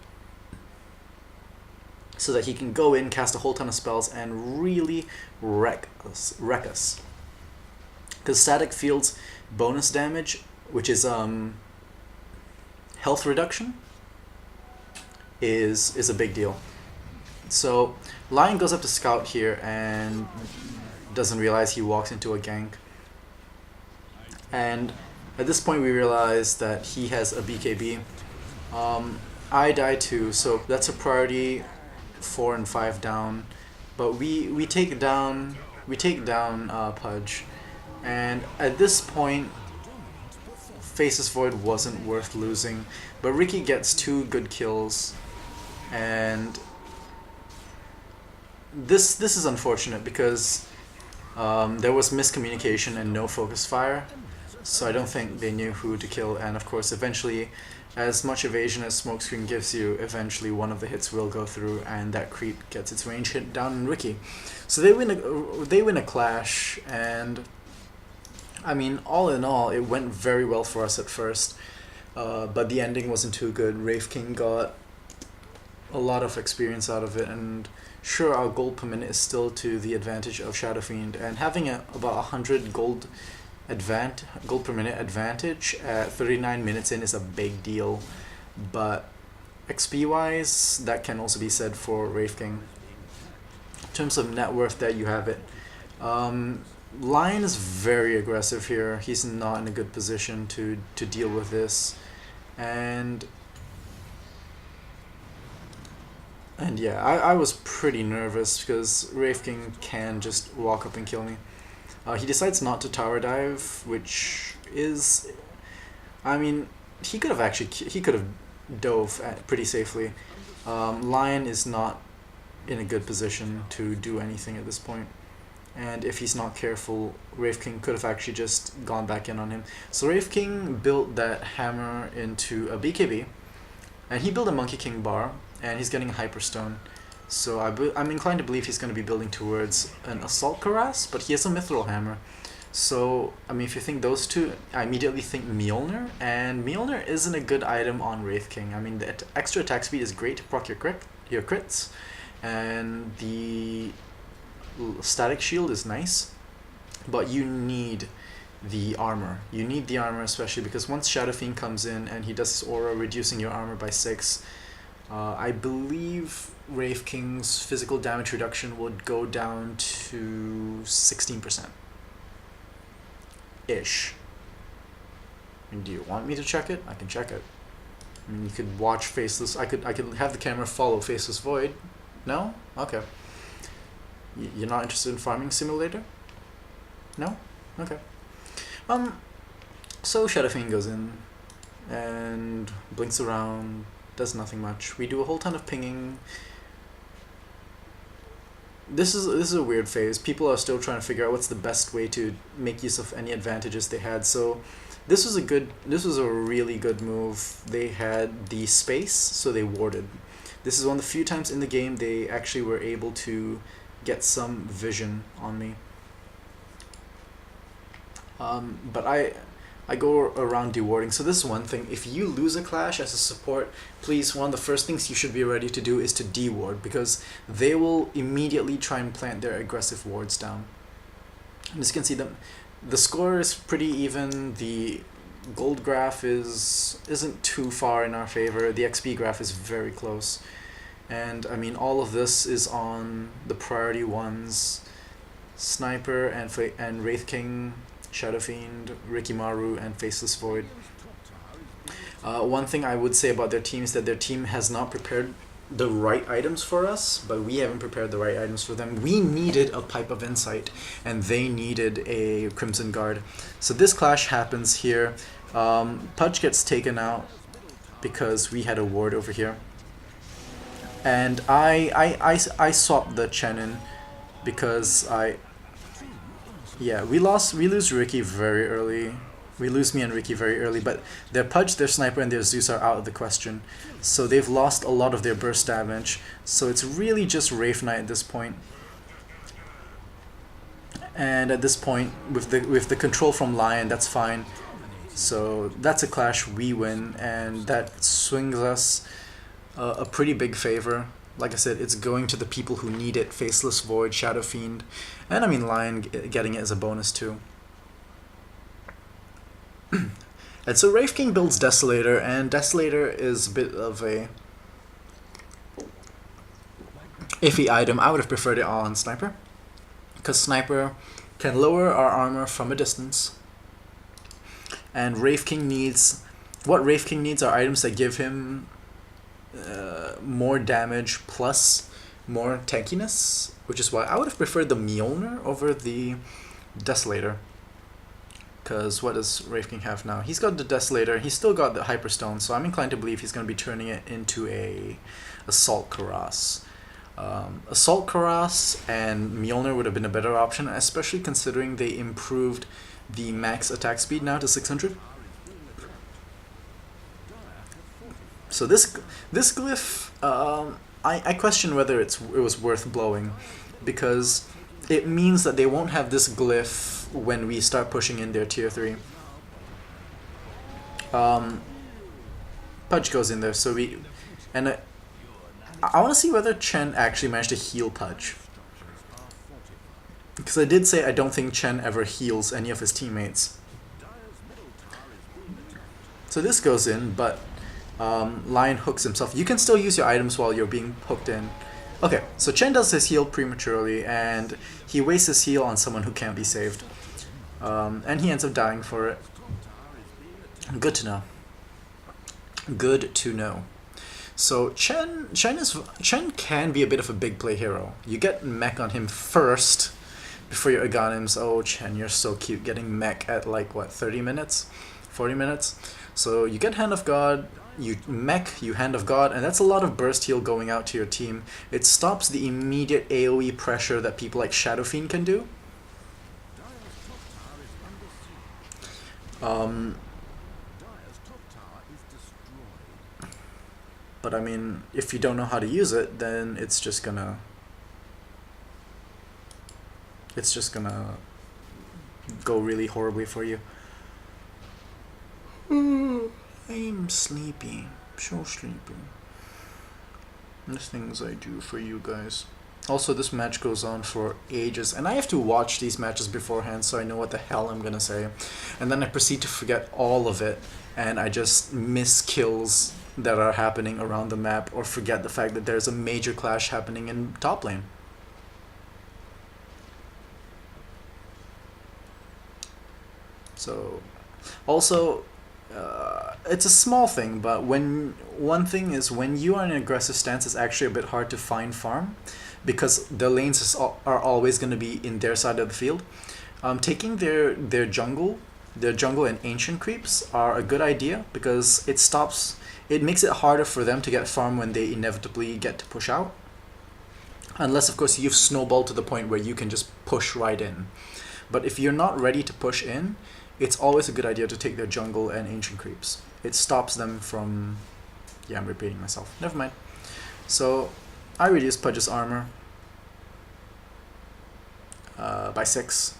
So that he can go in, cast a whole ton of spells, and really wreck us. Because static field's bonus damage, which is health reduction, is a big deal. So Lion goes up to scout here and doesn't realize he walks into a gank. And at this point we realize that he has a BKB. I die too, so that's a priority 4 and 5 down. But we take down Pudge, And at this point, Faceless Void wasn't worth losing, but Ricky gets 2 good kills, and this is unfortunate because there was miscommunication and no focus fire, so I don't think they knew who to kill, and of course eventually, as much evasion as Smokescreen gives you, eventually one of the hits will go through and that creep gets its range hit down on Ricky. So they win a clash, and I mean, all in all, it went very well for us at first, but the ending wasn't too good. Wraith King got a lot of experience out of it, and sure, our gold per minute is still to the advantage of Shadowfiend, and having about 100 gold per minute advantage at 39 minutes in is a big deal, but XP wise, that can also be said for Wraith King. In terms of net worth, there you have it. Lion is very aggressive here. He's not in a good position to deal with this, and yeah, I was pretty nervous because Wraith King can just walk up and kill me. He decides not to tower dive, which is, I mean, he could have dove pretty safely. Lion is not in a good position to do anything at this point. And if he's not careful, Wraith King could have actually just gone back in on him. So Wraith King built that hammer into a BKB, and he built a Monkey King bar, and he's getting a Hyperstone. So I'm inclined to believe he's going to be building towards an Assault Cuirass, but he has a Mithril Hammer. So, I mean, if you think those two, I immediately think Mjolnir, and Mjolnir isn't a good item on Wraith King. I mean, the extra attack speed is great to proc your crits, and the static shield is nice, but you need the armor. You need the armor, especially because once Shadowfiend comes in and he does his aura, reducing your armor by 6, I believe Wraith King's physical damage reduction would go down to 16%. Ish. And do you want me to check it? I can check it. I mean, you could watch Faceless. I could have the camera follow Faceless Void. No? Okay. You're not interested in Farming Simulator? No? Okay. So Shadowfiend goes in and blinks around, does nothing much. We do a whole ton of pinging. This is a weird phase. People are still trying to figure out what's the best way to make use of any advantages they had. So this was a really good move. They had the space, so they warded. This is one of the few times in the game they actually were able to get some vision on me. But I go around dewarding. So this is one thing. If you lose a clash as a support, please, one of the first things you should be ready to do is to deward, because they will immediately try and plant their aggressive wards down. And as you can see, the score is pretty even. The gold graph isn't too far in our favor. The XP graph is very close. And I mean, all of this is on the priority ones: Sniper and Wraith King, Shadowfiend, Rikimaru, and Faceless Void. One thing I would say about their team is that their team has not prepared the right items for us, but we haven't prepared the right items for them. We needed a Pipe of Insight, and they needed a Crimson Guard. So this clash happens here. Pudge gets taken out because we had a ward over here. And I swapped the Chen in because we lose Ricky very early. We lose me and Ricky very early, but their Pudge, their Sniper, and their Zeus are out of the question. So they've lost a lot of their burst damage. So it's really just Wraith Knight at this point. And at this point, with the control from Lion, that's fine. So that's a clash we win, and that swings us a pretty big favor. Like I said, it's going to the people who need it: Faceless Void, Shadowfiend, and I mean Lion getting it as a bonus too. And so Wraith King builds Desolator, and Desolator is a bit of a iffy item. I would have preferred it on Sniper, because Sniper can lower our armor from a distance, and Wraith King needs are items that give him more damage plus more tankiness, which is why I would have preferred the Mjolnir over the Desolator. Because what does Wraith King have now? He's got the Desolator, he's still got the Hyperstone, so I'm inclined to believe he's going to be turning it into a Assault Cuirass. Assault Cuirass and Mjolnir would have been a better option, especially considering they improved the max attack speed now to 600. So this glyph, I question whether it was worth blowing, because it means that they won't have this glyph when we start pushing in their tier 3. Pudge goes in there, so we... And I want to see whether Chen actually managed to heal Pudge. Because I did say I don't think Chen ever heals any of his teammates. So this goes in, but Lion hooks himself. You can still use your items while you're being hooked in. Okay, so Chen does his heal prematurely, and he wastes his heal on someone who can't be saved. And he ends up dying for it. Good to know. Good to know. So Chen can be a bit of a big play hero. You get mech on him first before your Aghanims. Oh, Chen, you're so cute. Getting mech at like, what, 30 minutes? 40 minutes? So you get Hand of God, you mech, you Hand of God, and that's a lot of burst heal going out to your team. It stops the immediate AoE pressure that people like Shadowfiend can do. But I mean, if you don't know how to use it, then it's just gonna go really horribly for you. I'm sleepy, so sleepy. The things I do for you guys. Also, this match goes on for ages, and I have to watch these matches beforehand so I know what the hell I'm gonna say. And then I proceed to forget all of it, and I just miss kills that are happening around the map, or forget the fact that there's a major clash happening in top lane. So, also, it's a small thing, but one thing is when you are in an aggressive stance, it's actually a bit hard to find farm, because the lanes are always going to be in their side of the field. Taking their jungle and ancient creeps are a good idea, because it makes it harder for them to get farm when they inevitably get to push out. Unless, of course, you've snowballed to the point where you can just push right in. But if you're not ready to push in, it's always a good idea to take their jungle and ancient creeps. It stops them from... Yeah, I'm repeating myself. Never mind. So, I reduced Pudge's armor by 6.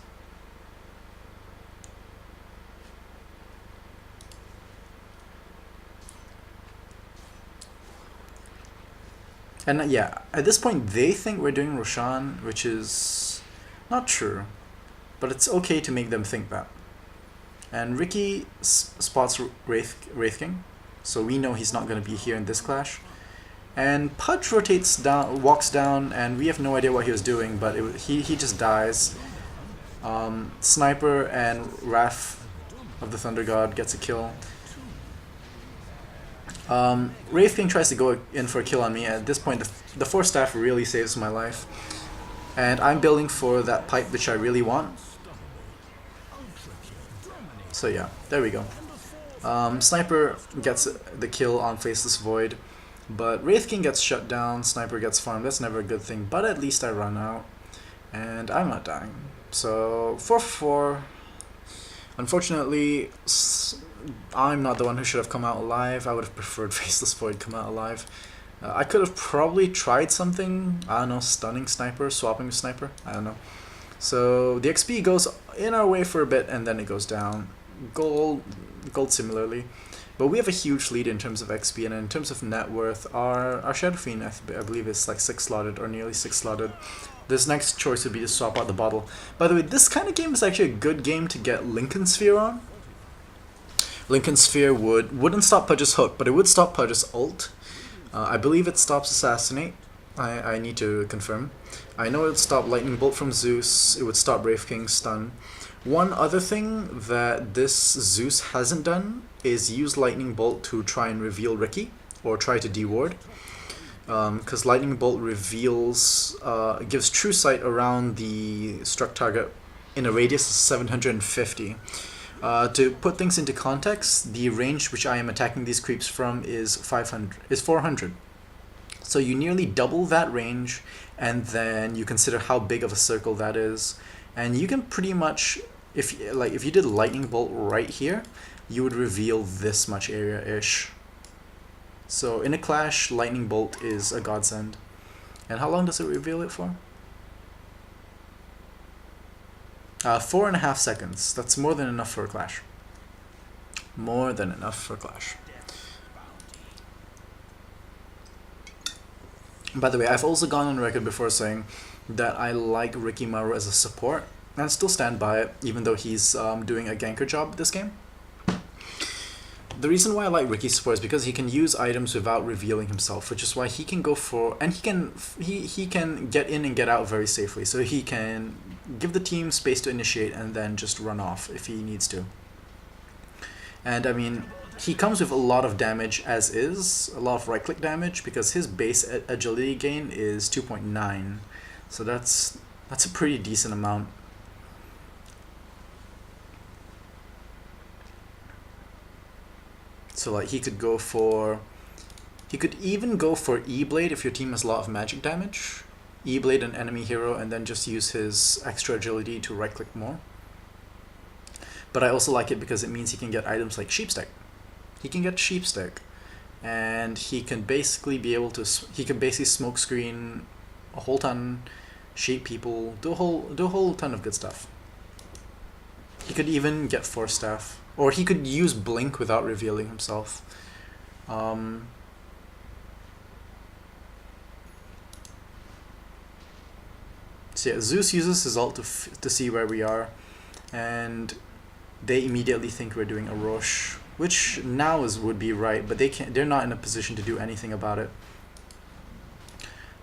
And yeah, at this point they think we're doing Roshan, which is not true, but it's okay to make them think that. And Ricky spots Wraith King, so we know he's not going to be here in this clash. And Pudge walks down, and we have no idea what he was doing, but he just dies. Sniper and Wrath of the Thunder God gets a kill. Wraith King tries to go in for a kill on me. At this point, the Force Staff really saves my life. And I'm building for that pipe, which I really want. So yeah, there we go. Sniper gets the kill on Faceless Void. But Wraith King gets shut down, Sniper gets farmed. That's never a good thing, but at least I run out. And I'm not dying. So, 4-4. Unfortunately, I'm not the one who should have come out alive. I would have preferred Faceless Void come out alive. I could have probably tried something, I don't know, stunning Sniper, swapping with Sniper, I don't know. So the XP goes in our way for a bit and then it goes down. Gold similarly. But we have a huge lead in terms of XP, and in terms of net worth, our Shadowfiend, I believe, is like 6 slotted or nearly 6 slotted. This next choice would be to swap out the bottle. By the way, this kind of game is actually a good game to get Lincoln Sphere on. Lincoln Sphere wouldn't stop Pudge's hook, but it would stop Pudge's ult. I believe it stops Assassinate. I need to confirm. I know it would stop Lightning Bolt from Zeus. It would stop Wraith King's stun. One other thing that this Zeus hasn't done is use Lightning Bolt to try and reveal Ricky, or try to deward. Because Lightning Bolt reveals, gives true sight around the struck target in a radius of 750. To put things into context, the range which I am attacking these creeps from is 400. So you nearly double that range, and then you consider how big of a circle that is, and you can pretty much, if you did lightning bolt right here, you would reveal this much area-ish. So in a clash, lightning bolt is a godsend. And how long does it reveal it for? 4.5 seconds. That's more than enough for a clash. More than enough for a clash. By the way, I've also gone on record before saying that I like Rikimaru as a support, and still stand by it, even though he's doing a ganker job this game. The reason why I like Riki's support is because he can use items without revealing himself, which is why he can go for, and he can get in and get out very safely. So he can give the team space to initiate and then just run off if he needs to. And I mean, he comes with a lot of damage as is, a lot of right click damage, because his base agility gain is 2.9. So that's a pretty decent amount. So like he could even go for E-Blade if your team has a lot of magic damage. E-Blade an enemy hero and then just use his extra agility to right click more. But I also like it because it means he can get items like Sheepstick. He can get Sheepstick, and he can basically smoke screen a whole ton, shape people, do a whole ton of good stuff. He could even get Force Staff. Or he could use Blink without revealing himself. So yeah, Zeus uses his ult to see where we are, and they immediately think we're doing a Roche, which now would be right, but they're not in a position to do anything about it.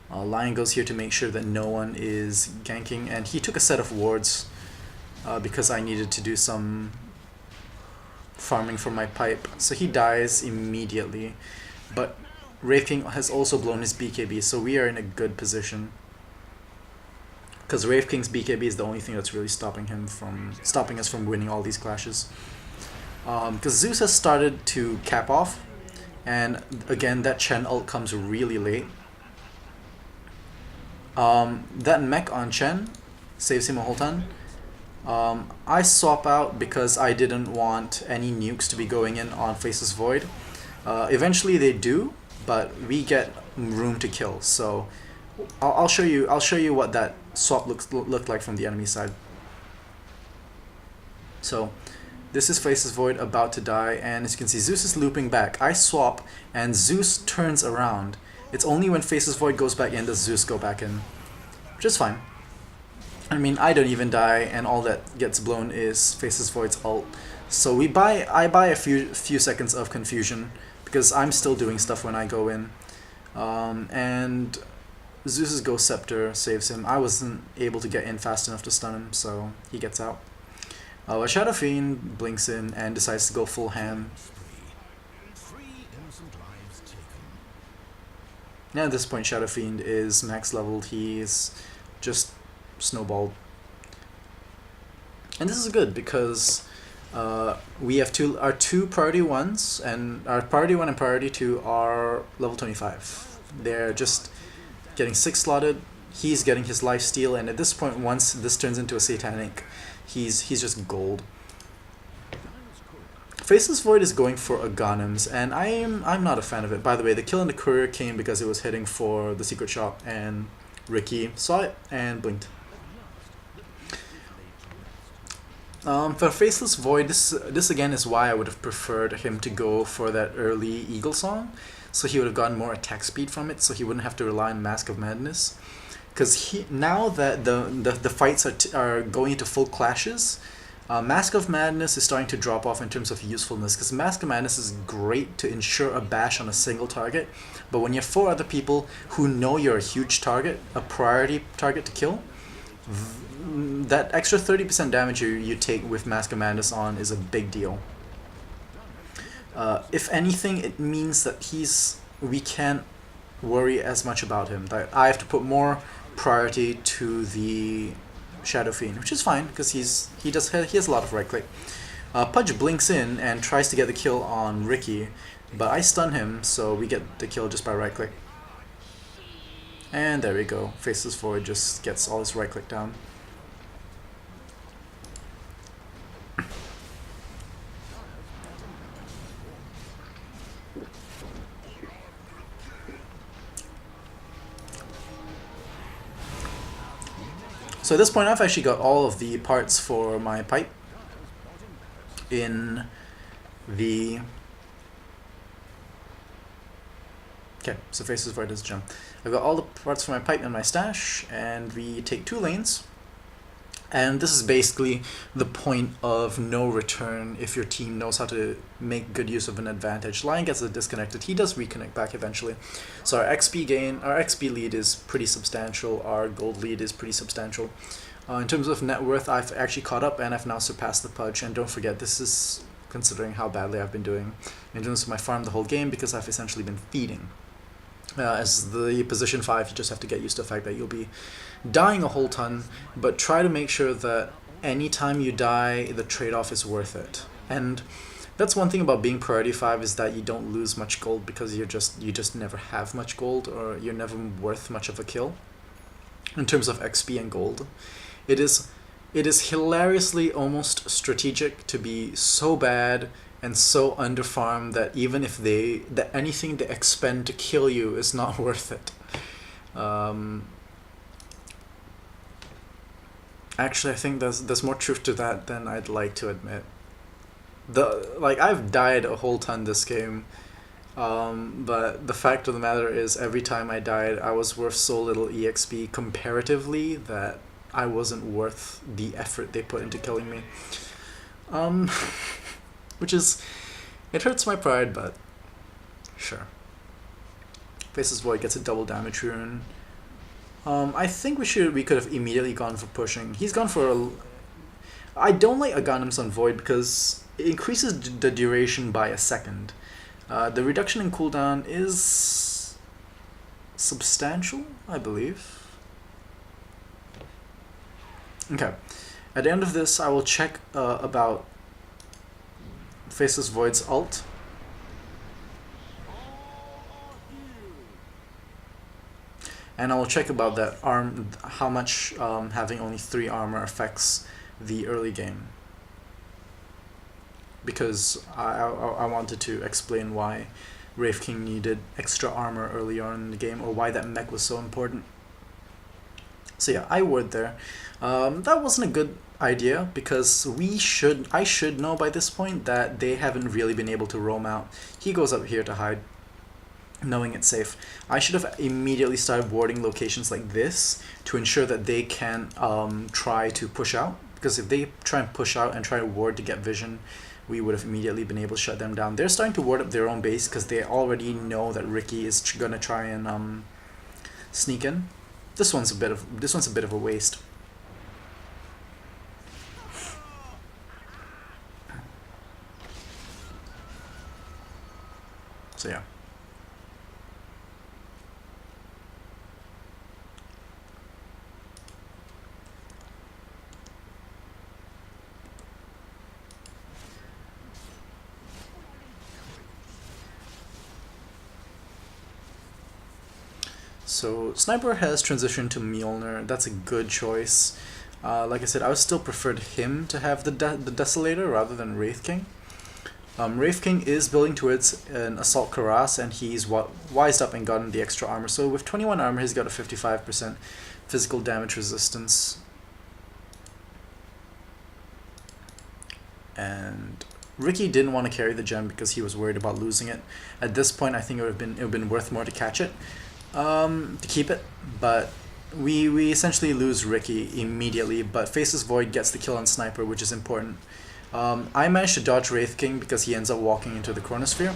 Lion goes here to make sure that no one is ganking, and he took a set of wards because I needed to do some farming for my pipe, so he dies immediately. But Wraith King has also blown his BKB, so we are in a good position, because Wraith King's BKB is the only thing that's really stopping us from winning all these clashes. Because Zeus has started to cap off, and again that Chen ult comes really late. That mech on Chen saves him a whole ton. I swap out because I didn't want any nukes to be going in on Faceless Void. Eventually they do, but we get room to kill. So I'll show you what that swap looked like from the enemy side. So this is Faceless Void about to die, and as you can see, Zeus is looping back. I swap, and Zeus turns around. It's only when Faceless Void goes back in does Zeus go back in, which is fine. I mean, I don't even die, and all that gets blown is Faceless Void's ult. So I buy a few seconds of confusion because I'm still doing stuff when I go in, and Zeus's Ghost Scepter saves him. I wasn't able to get in fast enough to stun him, so he gets out. Shadowfiend blinks in and decides to go full ham. Now at this point, Shadowfiend is max leveled. He's just snowballed, and this is good because we have our two priority ones, and our priority 1 and priority 2 are level 25. They're just getting 6 slotted. He's getting his life steal, and at this point, once this turns into a satanic, he's just gold. Faceless Void is going for a Ghanems, and I'm not a fan of it. By the way, the kill in the courier came because it was hitting for the secret shop, and Riki saw it and blinked. For Faceless Void, this again is why I would have preferred him to go for that early Eagle Song, so he would have gotten more attack speed from it, so he wouldn't have to rely on Mask of Madness. Because now that the fights are going into full clashes, Mask of Madness is starting to drop off in terms of usefulness, because Mask of Madness is great to ensure a bash on a single target, but when you have 4 other people who know you're a huge target, a priority target to kill, that extra 30% damage you take with Mask of Madness on is a big deal. If anything, it means that we can't worry as much about him. That I have to put more priority to the Shadowfiend, which is fine because he has a lot of right click. Pudge blinks in and tries to get the kill on Riki, but I stun him, so we get the kill just by right click. And there we go. Faceless Void just gets all his right click down. So at this point I've actually got all of the parts for my pipe in the... Okay, so Faceless Void does jump. I've got all the parts for my pipe in my stash, and we take 2 lanes. And this is basically the point of no return if your team knows how to make good use of an advantage. Lion gets disconnected. He does reconnect back eventually. So our XP gain, our XP lead is pretty substantial. Our gold lead is pretty substantial. In terms of net worth, I've actually caught up and I've now surpassed the Pudge. And don't forget, this is considering how badly I've been doing in terms of my farm the whole game, because I've essentially been feeding. As the position 5, you just have to get used to the fact that you'll be dying a whole ton, but try to make sure that anytime you die, the trade-off is worth it. And that's one thing about being priority 5, is that you don't lose much gold because you just never have much gold, or you're never worth much of a kill. In terms of XP and gold, it is hilariously almost strategic to be so bad and so underfarmed that even if anything they expend to kill you is not worth it. Actually, I think there's more truth to that than I'd like to admit. I've died a whole ton this game, but the fact of the matter is, every time I died, I was worth so little EXP comparatively that I wasn't worth the effort they put into killing me. Which is, it hurts my pride, but sure. Faceless Void gets a double damage rune. I think we could have immediately gone for pushing. He's gone for I don't like Aghanim's on Void because it increases the duration by a second. The reduction in cooldown is substantial, I believe. Okay. At the end of this, I will check about Faceless Void's ult. And I will check about that how much having only 3 armor affects the early game. Because I wanted to explain why Wraith King needed extra armor early on in the game, or why that mech was so important. So yeah, I word there. That wasn't a good idea, because I should know by this point that they haven't really been able to roam out. He goes up here to hide, knowing it's safe. I should have immediately started warding locations like this to ensure that they can try to push out, because if they try and push out and try to ward to get vision, we would have immediately been able to shut them down. They're starting to ward up their own base because they already know that Riki is gonna try and sneak in. This one's a bit of a waste. So yeah. So Sniper has transitioned to Mjolnir. That's a good choice. Like I said, I would still preferred him to have the Desolator rather than Wraith King. Wraith King is building towards an Assault Cuirass, and he's wised up and gotten the extra armor. So with 21 armor, he's got a 55% physical damage resistance. And Riki didn't want to carry the gem because he was worried about losing it. At this point, I think it would have been worth more to catch it, to keep it. But we essentially lose Riki immediately. But Faceless Void gets the kill on Sniper, which is important. I managed to dodge Wraith King because he ends up walking into the Chronosphere.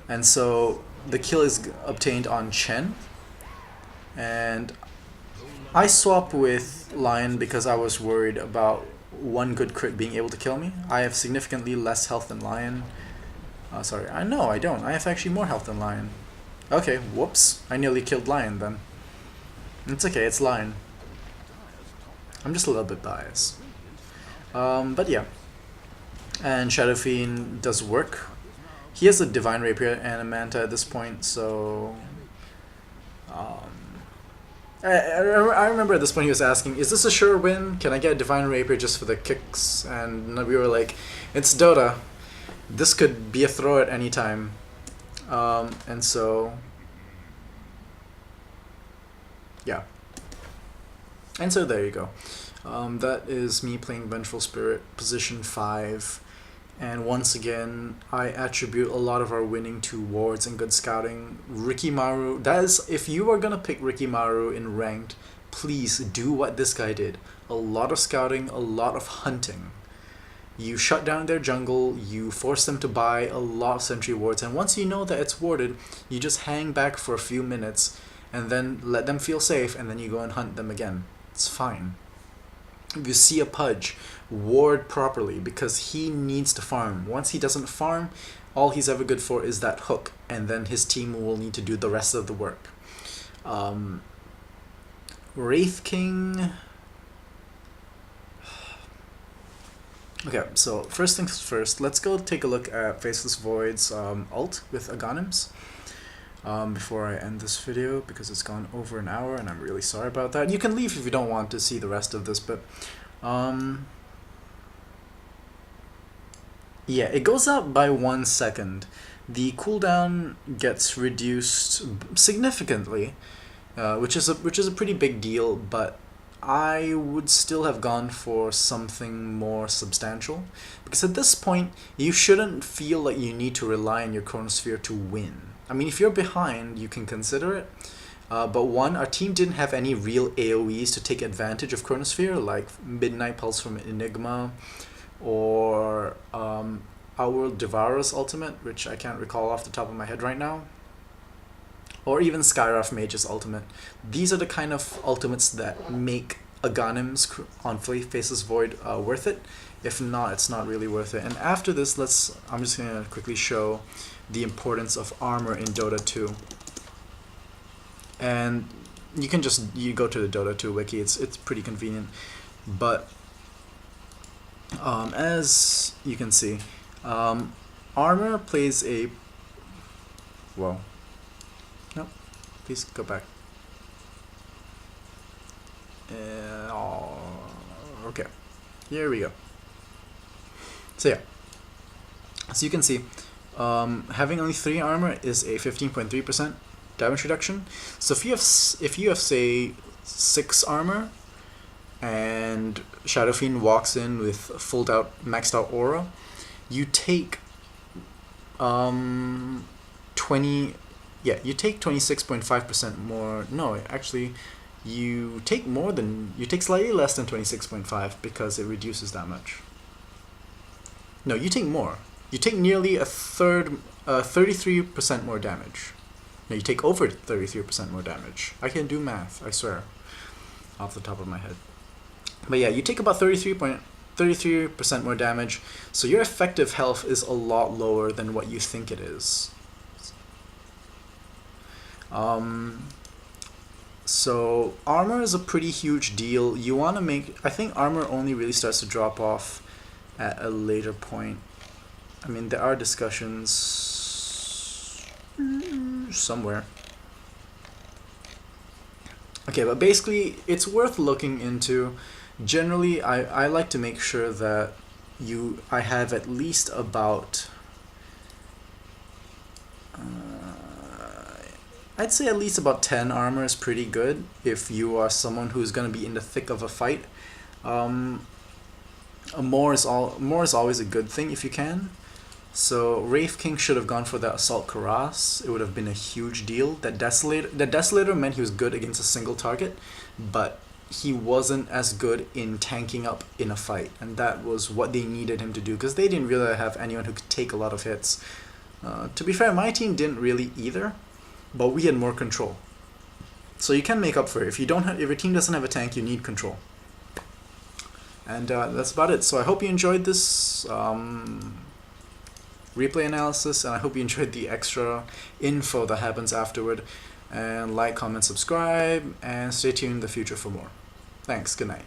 And so the kill is obtained on Chen. And I swapped with Lion because I was worried about one good crit being able to kill me. I have significantly less health than Lion. Sorry, no, I don't. I have actually more health than Lion. Okay, whoops. I nearly killed Lion then. It's okay, it's Lion. I'm just a little bit biased. But yeah. And Shadowfiend does work. He has a Divine Rapier and a Manta at this point, so... I remember at this point he was asking, is this a sure win? Can I get a Divine Rapier just for the kicks? And we were like, it's Dota. This could be a throw at any time. And so... yeah. And so there you go. That is me playing Vengeful Spirit, position 5. And once again, I attribute a lot of our winning to wards and good scouting. Rikimaru, that is, if you are gonna pick Rikimaru in ranked, please do what this guy did. A lot of scouting, a lot of hunting. You shut down their jungle, you force them to buy a lot of sentry wards, and once you know that it's warded, you just hang back for a few minutes, and then let them feel safe, and then you go and hunt them again. It's fine. If you see a Pudge, ward properly, because he needs to farm. Once he doesn't farm, all he's ever good for is that hook, and then his team will need to do the rest of the work. Wraith King... okay, so first things first, let's go take a look at Faceless Void's ult with Aghanims. Before I end this video, because it's gone over an hour and I'm really sorry about that. You can leave if you don't want to see the rest of this, but yeah, it goes up by 1 second. The cooldown gets reduced significantly, which is a pretty big deal, but I would still have gone for something more substantial, because at this point you shouldn't feel like you need to rely on your Chronosphere to win. I mean, if you're behind, you can consider it. But one, our team didn't have any real AoEs to take advantage of Chronosphere, like Midnight Pulse from Enigma, or our Devoure's ultimate, which I can't recall off the top of my head right now, or even Skywrath Mage's ultimate. These are the kind of ultimates that make Aghanims on Faceless Void worth it. If not, it's not really worth it. And after this, I'm just going to quickly show the importance of armor in Dota 2. And you can you go to the Dota 2 wiki, it's pretty convenient. But as you can see, armor plays a... whoa. No, please go back. Okay, here we go. So yeah, so you can see, having only 3 armor is a 15.3% damage reduction. So if you have say 6 armor, and Shadowfiend walks in with full out maxed out aura, you take 26.5% more. No, actually, you take slightly less than 26.5 because it reduces that much. No, you take more. You take nearly a third, 33% more damage. No, you take over 33% more damage. I can do math, I swear, off the top of my head. But yeah, you take about 33% more damage, so your effective health is a lot lower than what you think it is. So armor is a pretty huge deal. You want to make... I think armor only really starts to drop off at a later point. I mean, there are discussions somewhere. Okay, but basically, it's worth looking into. Generally, I like to make sure that I have at least about... I'd say at least about 10 armor is pretty good if you are someone who's going to be in the thick of a fight. More is always a good thing if you can. So Wraith King should have gone for that Assault Cuirass. It would have been a huge deal. That Desolator meant he was good against a single target, but he wasn't as good in tanking up in a fight, and that was what they needed him to do, because they didn't really have anyone who could take a lot of hits. To be fair, my team didn't really either, but we had more control. So you can make up for it. If your team doesn't have a tank, you need control. And that's about it. So I hope you enjoyed this replay analysis, and I hope you enjoyed the extra info that happens afterward. And like, comment, subscribe, and stay tuned in the future for more. Thanks, good night.